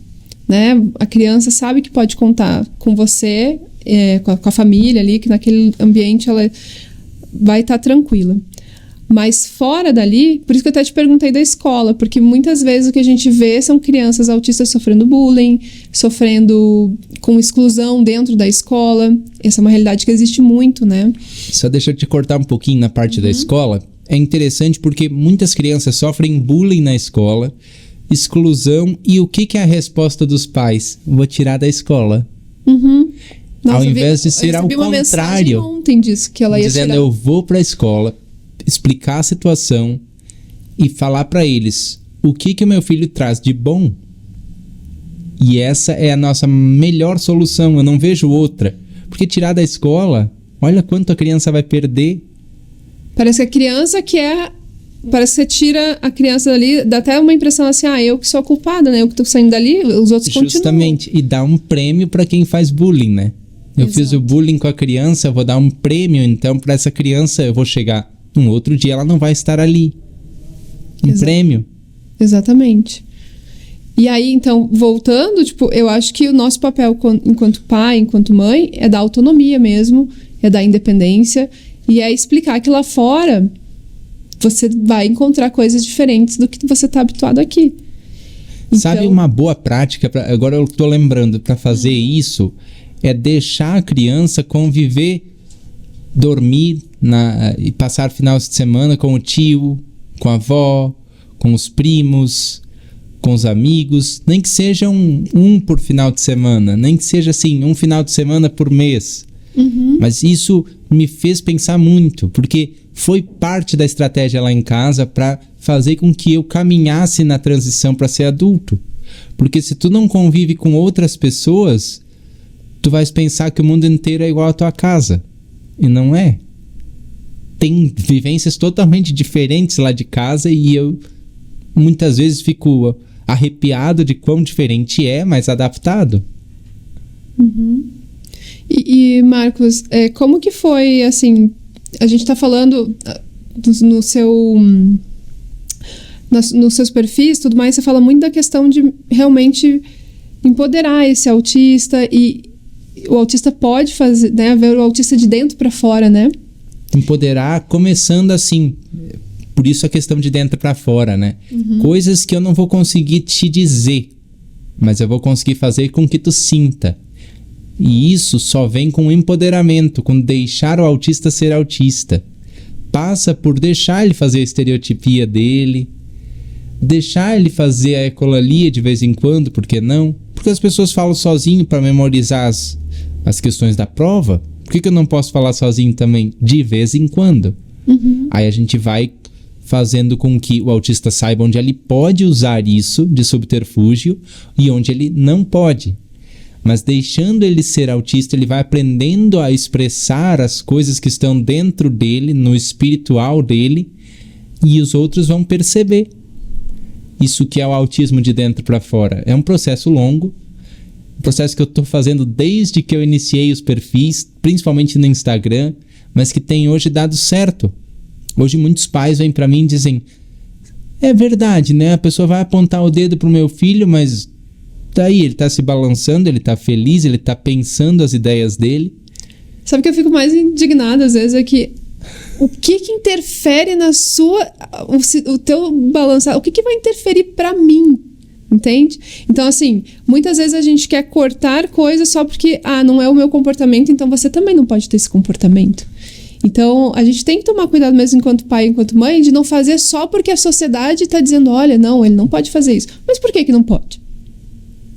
né? A criança sabe que pode contar com você, com a família ali, que naquele ambiente ela vai estar tranquila. Mas fora dali, por isso que eu até te perguntei da escola, porque muitas vezes o que a gente vê são crianças autistas sofrendo bullying, sofrendo com exclusão dentro da escola. Essa é uma realidade que existe muito, né? Só deixa eu te cortar um pouquinho na parte da escola. É interessante porque muitas crianças sofrem bullying na escola, exclusão, e o que é a resposta dos pais? Vou tirar da escola. Nossa, ao invés de ser ao contrário, ontem disso, que ela ia dizendo tirar. eu vou para a escola, explicar a situação e falar para eles o que o meu filho traz de bom. E essa é a nossa melhor solução, eu não vejo outra. Porque tirar da escola, olha quanto a criança vai perder. Parece que a criança parece que você tira a criança dali, dá até uma impressão assim, eu que sou a culpada, né? Eu que tô saindo dali, os outros continuam. Justamente, e dá um prêmio para quem faz bullying, né? Eu fiz o bullying com a criança, eu vou dar um prêmio, então para essa criança eu vou chegar um outro dia, ela não vai estar ali. Prêmio. Exatamente. E aí, então, voltando, eu acho que o nosso papel enquanto pai, enquanto mãe, é dar autonomia mesmo, é dar independência, e é explicar que lá fora você vai encontrar coisas diferentes do que você está habituado aqui. Então... Sabe uma boa prática, agora eu estou lembrando, para fazer isso, é deixar a criança conviver, dormir e passar finais de semana com o tio, com a avó, com os primos, com os amigos, nem que seja um por final de semana, nem que seja assim, um final de semana por mês. Mas isso me fez pensar muito, porque foi parte da estratégia lá em casa para fazer com que eu caminhasse na transição para ser adulto. Porque se tu não convive com outras pessoas, tu vais pensar que o mundo inteiro é igual à tua casa. E não é. Tem vivências totalmente diferentes lá de casa e eu muitas vezes fico arrepiado de quão diferente é, mas adaptado. E Marcos, como que foi, assim, a gente tá falando nos seus perfis, tudo mais, você fala muito da questão de realmente empoderar esse autista, e o autista pode fazer, né, ver o autista de dentro para fora, né? Empoderar, começando assim, por isso a questão de dentro para fora, né? Coisas que eu não vou conseguir te dizer, mas eu vou conseguir fazer com que tu sinta. E isso só vem com empoderamento, com deixar o autista ser autista. Passa por deixar ele fazer a estereotipia dele, deixar ele fazer a ecolalia de vez em quando, por que não? Porque as pessoas falam sozinho para memorizar as questões da prova. Por que eu não posso falar sozinho também de vez em quando? Aí a gente vai fazendo com que o autista saiba onde ele pode usar isso de subterfúgio e onde ele não pode. Mas deixando ele ser autista, ele vai aprendendo a expressar as coisas que estão dentro dele, no espiritual dele, e os outros vão perceber. Isso que é o autismo de dentro para fora. É um processo longo, um processo que eu estou fazendo desde que eu iniciei os perfis, principalmente no Instagram, mas que tem hoje dado certo. Hoje muitos pais vêm para mim e dizem, é verdade, né? A pessoa vai apontar o dedo pro meu filho, mas daí ele tá se balançando, ele tá feliz, ele tá pensando as ideias dele. Sabe o que eu fico mais indignada às vezes é que o que interfere na sua, o teu balançar, o que vai interferir pra mim, entende? Então assim, muitas vezes a gente quer cortar coisas só porque, não é o meu comportamento, então você também não pode ter esse comportamento. Então a gente tem que tomar cuidado mesmo enquanto pai, enquanto mãe, de não fazer só porque a sociedade tá dizendo, olha, não, ele não pode fazer isso. Mas por que não pode?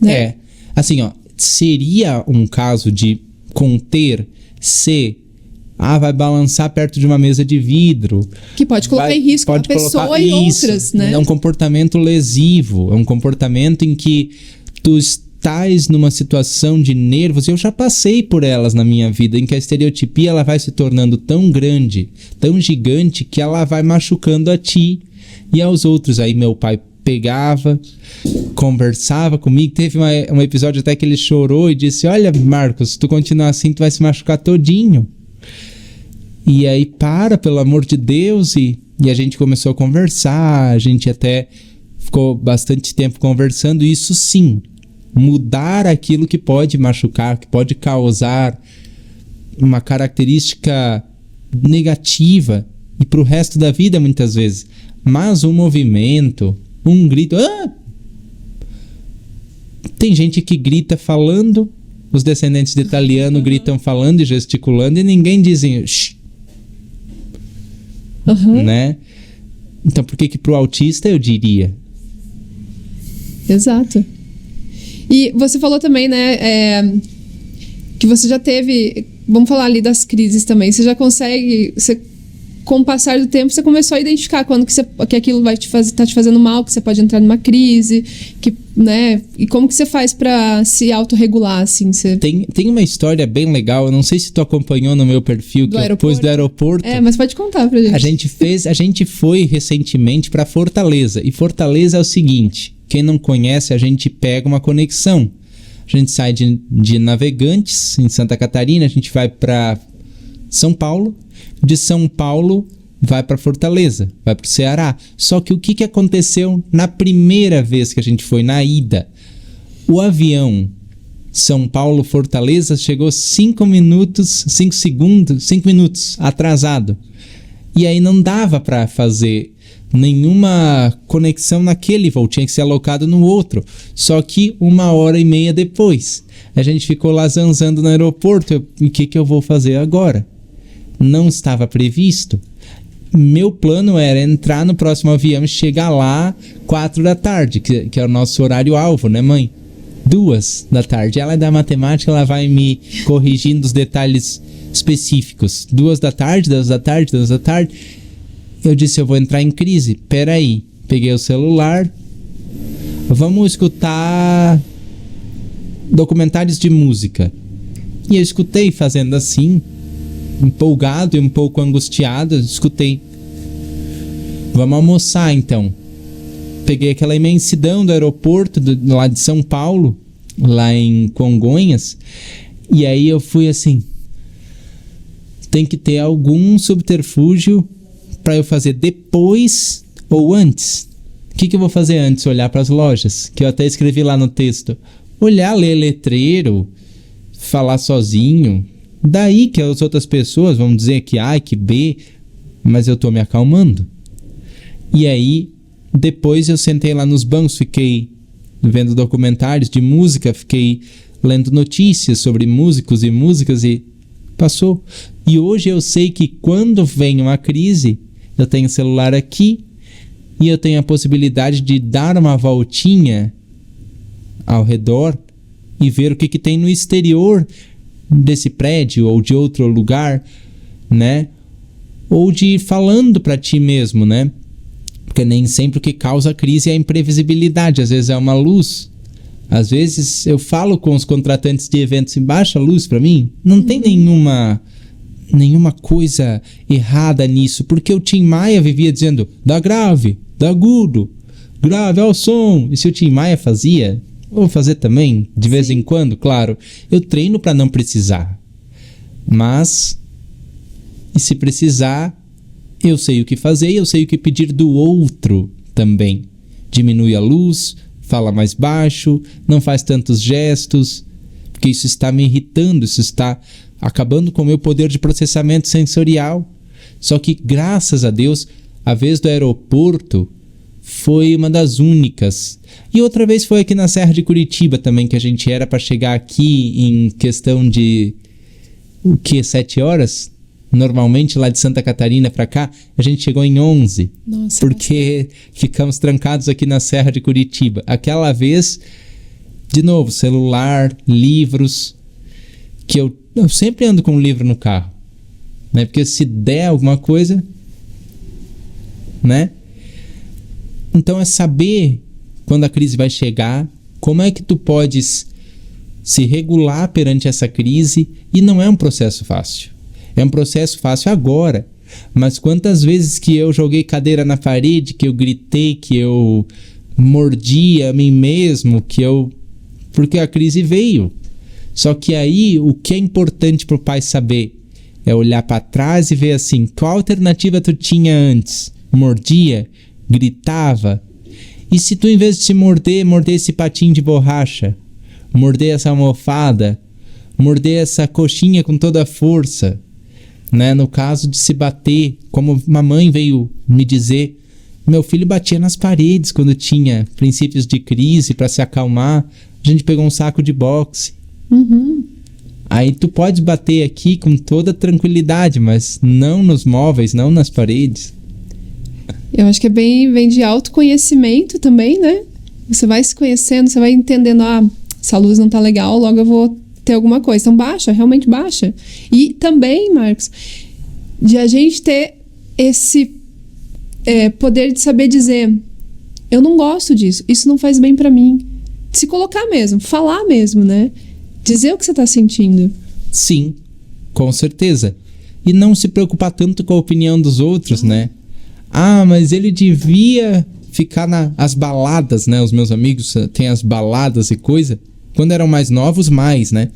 Né? Assim, seria um caso de conter se vai balançar perto de uma mesa de vidro. Que pode colocar em risco a pessoa e outras, né? É um comportamento lesivo, é um comportamento em que tu está estás numa situação de nervos, eu já passei por elas na minha vida, em que a estereotipia ela vai se tornando tão grande, tão gigante, que ela vai machucando a ti e aos outros. Aí meu pai pegava, conversava comigo, teve um episódio até que ele chorou e disse: olha, Marcos, se tu continuar assim, tu vai se machucar todinho. E aí, pelo amor de Deus, e a gente começou a conversar, a gente até ficou bastante tempo conversando. Isso sim, mudar aquilo que pode machucar, que pode causar uma característica negativa e para o resto da vida muitas vezes. Mas um movimento, um grito... Tem gente que grita falando, os descendentes de italiano gritam falando e gesticulando e ninguém diz shh. Né? Então por que pro autista eu diria? Exato. E você falou também, né, que você já teve, vamos falar ali das crises também, você já consegue, com o passar do tempo, você começou a identificar quando que aquilo vai tá te fazendo mal, que você pode entrar numa crise, né, e como que você faz pra se autorregular, assim? Tem uma história bem legal, eu não sei se tu acompanhou no meu perfil, que eu pus do aeroporto. Mas pode contar pra gente. A gente foi recentemente pra Fortaleza, e Fortaleza é o seguinte, quem não conhece, a gente pega uma conexão. A gente sai de Navegantes, em Santa Catarina, a gente vai para São Paulo. De São Paulo, vai para Fortaleza, vai para o Ceará. Só que o que aconteceu na primeira vez que a gente foi, na ida? O avião São Paulo-Fortaleza chegou 5 minutos atrasado. E aí não dava para fazer nenhuma conexão naquele voo, tinha que ser alocado no outro. Só que 1h30 depois, a gente ficou lá zanzando no aeroporto. E o que eu vou fazer agora? Não estava previsto. Meu plano era entrar no próximo avião e chegar lá 4 da tarde, que é o nosso horário-alvo, né, mãe? 2 da tarde. Ela é da matemática, ela vai me corrigindo os detalhes específicos. 2 da tarde, 2 da tarde, 2 da tarde. Eu disse, eu vou entrar em crise. Peraí. Peguei o celular. Vamos escutar documentários de música. E eu escutei fazendo assim, empolgado e um pouco angustiado. Escutei. Vamos almoçar então. Peguei aquela imensidão do aeroporto lá de São Paulo, lá em Congonhas. E aí eu fui assim, tem que ter algum subterfúgio para eu fazer depois ou antes. O que eu vou fazer antes? Olhar para as lojas, que eu até escrevi lá no texto. Olhar, ler letreiro, falar sozinho. Daí que as outras pessoas vão dizer que A, que B, mas eu tô me acalmando. E aí, depois eu sentei lá nos bancos, fiquei vendo documentários de música, fiquei lendo notícias sobre músicos e músicas e passou. E hoje eu sei que quando vem uma crise, eu tenho o celular aqui e eu tenho a possibilidade de dar uma voltinha ao redor e ver o que tem no exterior desse prédio ou de outro lugar, né? Ou de ir falando para ti mesmo, né? Porque nem sempre o que causa a crise é a imprevisibilidade, às vezes é uma luz. Às vezes eu falo com os contratantes de eventos e baixa a luz para mim, não tem nenhuma coisa errada nisso, porque o Tim Maia vivia dizendo, dá grave, dá agudo, grave ao som. E se o Tim Maia fazia, vou fazer também, de vez em quando, claro. Eu treino para não precisar. Mas, e se precisar, eu sei o que fazer e eu sei o que pedir do outro também. Diminui a luz, fala mais baixo, não faz tantos gestos, porque isso está me irritando, isso está acabando com o meu poder de processamento sensorial. Só que, graças a Deus, a vez do aeroporto foi uma das únicas. E outra vez foi aqui na Serra de Curitiba também, que a gente era para chegar aqui em questão de 7 horas? Normalmente lá de Santa Catarina para cá, a gente chegou em 11. Nossa, porque ficamos trancados aqui na Serra de Curitiba. Aquela vez, de novo, celular, livros, que eu sempre ando com um livro no carro, né? Porque se der alguma coisa, né? Então é saber quando a crise vai chegar, como é que tu podes se regular perante essa crise, e não é um processo fácil. É um processo fácil agora, mas quantas vezes que eu joguei cadeira na parede, que eu gritei, que eu mordi a mim mesmo, porque a crise veio. Só que aí o que é importante para o pai saber é olhar para trás e ver assim, qual alternativa tu tinha antes? Mordia? Gritava? E se tu, em vez de se morder esse patinho de borracha, morder essa almofada, morder essa coxinha com toda a força, né? No caso de se bater, como uma mãe veio me dizer, meu filho batia nas paredes quando tinha princípios de crise, para se acalmar, a gente pegou um saco de boxe. Aí tu pode bater aqui com toda tranquilidade, mas não nos móveis, não nas paredes. Eu acho que vem de autoconhecimento também, né? Você vai se conhecendo, você vai entendendo, essa luz não tá legal, logo eu vou ter alguma coisa. Então baixa, realmente baixa. E também, Marcos, de a gente ter esse poder de saber dizer, eu não gosto disso, isso não faz bem pra mim. Se colocar mesmo, falar mesmo, né? Dizer o que você tá sentindo. Sim, com certeza. E não se preocupar tanto com a opinião dos outros, né? Mas ele devia ficar nas baladas, né? Os meus amigos têm as baladas e coisa. Quando eram mais novos, mais, né?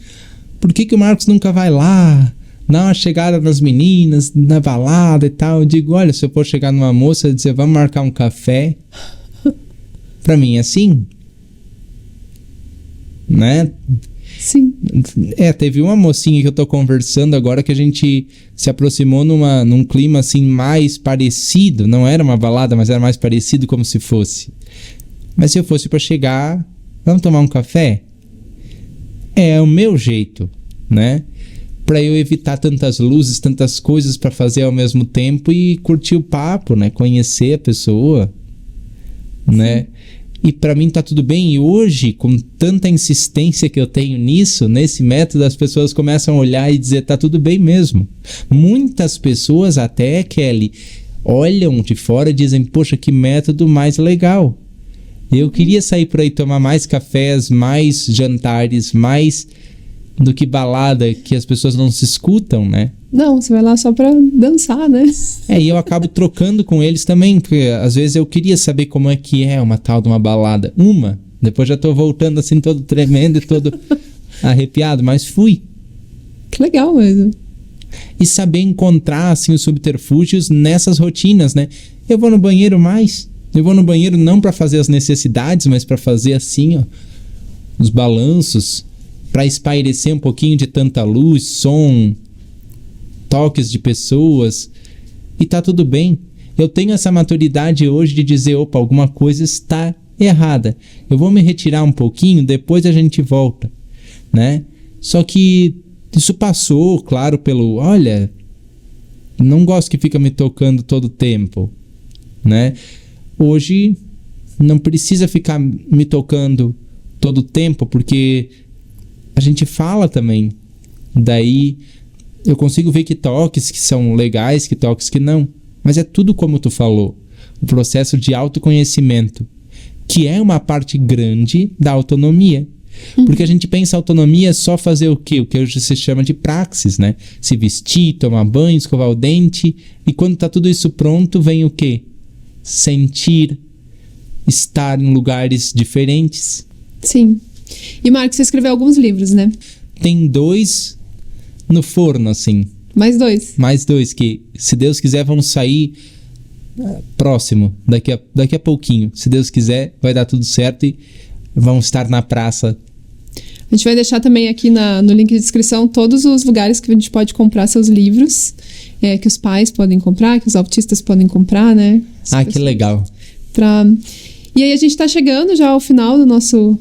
Por que o Marcos nunca vai lá, dar uma chegada nas meninas, na balada e tal? Eu digo, olha, se eu for chegar numa moça e dizer, vamos marcar um café, pra mim é assim, né? Sim. Teve uma mocinha que eu tô conversando agora que a gente se aproximou num clima assim mais parecido. Não era uma balada, mas era mais parecido como se fosse. Mas se eu fosse pra chegar, vamos tomar um café? É o meu jeito, né? Pra eu evitar tantas luzes, tantas coisas pra fazer ao mesmo tempo e curtir o papo, né? Conhecer a pessoa, né? E pra mim tá tudo bem. E hoje, com tanta insistência que eu tenho nesse método, as pessoas começam a olhar e dizer, tá tudo bem mesmo. Muitas pessoas até, Kelly, olham de fora e dizem, poxa, que método mais legal. Eu queria sair por aí, tomar mais cafés, mais jantares, mais do que balada, que as pessoas não se escutam, né? Não, você vai lá só pra dançar, né? E eu acabo trocando com eles também, porque às vezes eu queria saber como é que é uma tal de uma balada. Depois já tô voltando assim todo tremendo e todo arrepiado, mas fui. Que legal mesmo. E saber encontrar assim os subterfúgios nessas rotinas, né? Eu vou no banheiro mais. Eu vou no banheiro não pra fazer as necessidades, mas pra fazer assim, ó, os balanços, pra espairecer um pouquinho de tanta luz, som, toques de pessoas, e tá tudo bem. Eu tenho essa maturidade hoje de dizer, opa, alguma coisa está errada. Eu vou me retirar um pouquinho, depois a gente volta, né? Só que isso passou, claro, olha, não gosto que fica me tocando todo o tempo, né? Hoje não precisa ficar me tocando todo o tempo, porque a gente fala também. Daí eu consigo ver que toques que são legais, que toques que não. Mas é tudo como tu falou. O processo de autoconhecimento, que é uma parte grande da autonomia. Porque a gente pensa autonomia é só fazer o quê? O que hoje se chama de praxis, né? Se vestir, tomar banho, escovar o dente. E quando tá tudo isso pronto, vem o quê? Sentir, estar em lugares diferentes. Sim. E Marcos, você escreveu alguns livros, né? Tem 2 no forno, assim. Mais 2. Mais 2 que, se Deus quiser, vão sair próximo, daqui a pouquinho. Se Deus quiser, vai dar tudo certo e vão estar na praça. A gente vai deixar também aqui no link de descrição todos os lugares que a gente pode comprar seus livros, que os pais podem comprar, que os autistas podem comprar, né? Que legal. E aí a gente está chegando já ao final do nosso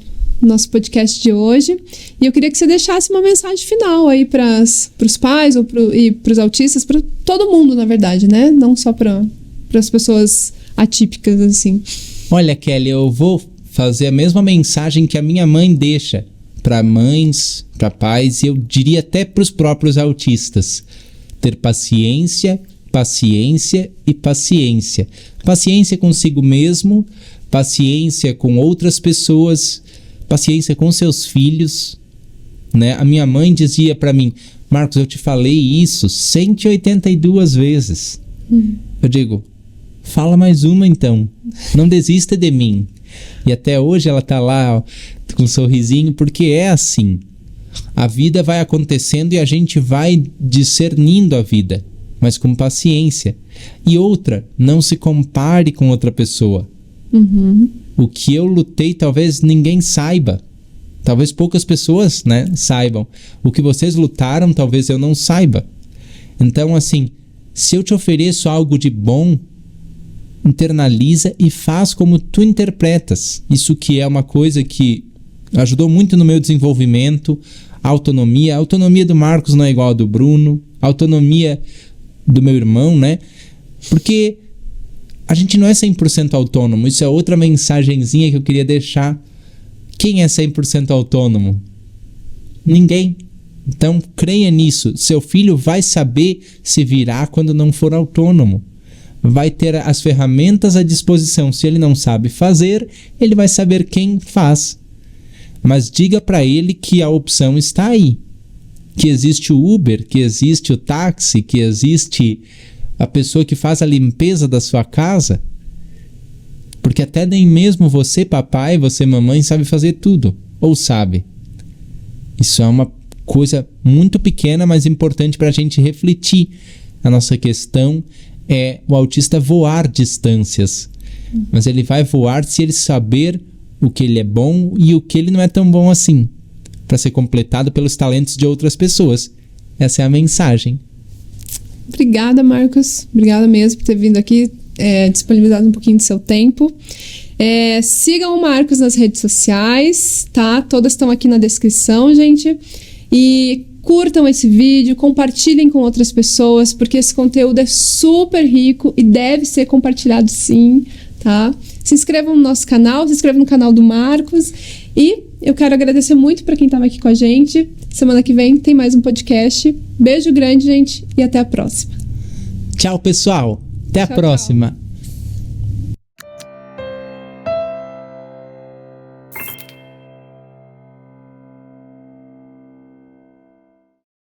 podcast de hoje, e eu queria que você deixasse uma mensagem final aí para os pais e para os autistas, para todo mundo, na verdade, né? Não só para as pessoas atípicas, assim. Olha, Kelly, eu vou fazer a mesma mensagem que a minha mãe deixa para mães, para pais, e eu diria até para os próprios autistas. Ter paciência, paciência e paciência. Paciência consigo mesmo, paciência com outras pessoas, paciência com seus filhos, né? A minha mãe dizia para mim: Marcos, eu te falei isso 182 vezes. Eu digo: fala mais uma então, não desista de mim. E até hoje ela tá lá, ó, com um sorrisinho, porque é assim. A vida vai acontecendo e a gente vai discernindo a vida, mas com paciência. E outra, não se compare com outra pessoa. O que eu lutei talvez ninguém saiba. Talvez poucas pessoas, né, saibam. O que vocês lutaram talvez eu não saiba. Então, assim, se eu te ofereço algo de bom, internaliza e faz como tu interpretas. Isso que é uma coisa que ajudou muito no meu desenvolvimento. A autonomia do Marcos não é igual a do Bruno. A autonomia do meu irmão, né? Porque a gente não é 100% autônomo. Isso é outra mensagenzinha que eu queria deixar. Quem é 100% autônomo? Ninguém. Então, creia nisso. Seu filho vai saber se virar quando não for autônomo. Vai ter as ferramentas à disposição. Se ele não sabe fazer, ele vai saber quem faz. Mas diga para ele que a opção está aí. Que existe o Uber, que existe o táxi, que existe a pessoa que faz a limpeza da sua casa. Porque até nem mesmo você, papai, você, mamãe, sabe fazer tudo. Ou sabe. Isso é uma coisa muito pequena, mas importante para a gente refletir. A nossa questão é o autista voar distâncias. Mas ele vai voar se ele saber o que ele é bom e o que ele não é tão bom assim. Para ser completado pelos talentos de outras pessoas. Essa é a mensagem. Obrigada, Marcos. Obrigada mesmo por ter vindo aqui, disponibilizado um pouquinho do seu tempo. Sigam o Marcos nas redes sociais, tá? Todas estão aqui na descrição, gente. E curtam esse vídeo, compartilhem com outras pessoas, porque esse conteúdo é super rico e deve ser compartilhado sim, tá? Se inscrevam no nosso canal, se inscrevam no canal do Marcos. E eu quero agradecer muito para quem estava aqui com a gente. Semana que vem tem mais um podcast. Beijo grande, gente, e até a próxima. Tchau, pessoal. Até a próxima. Tchau.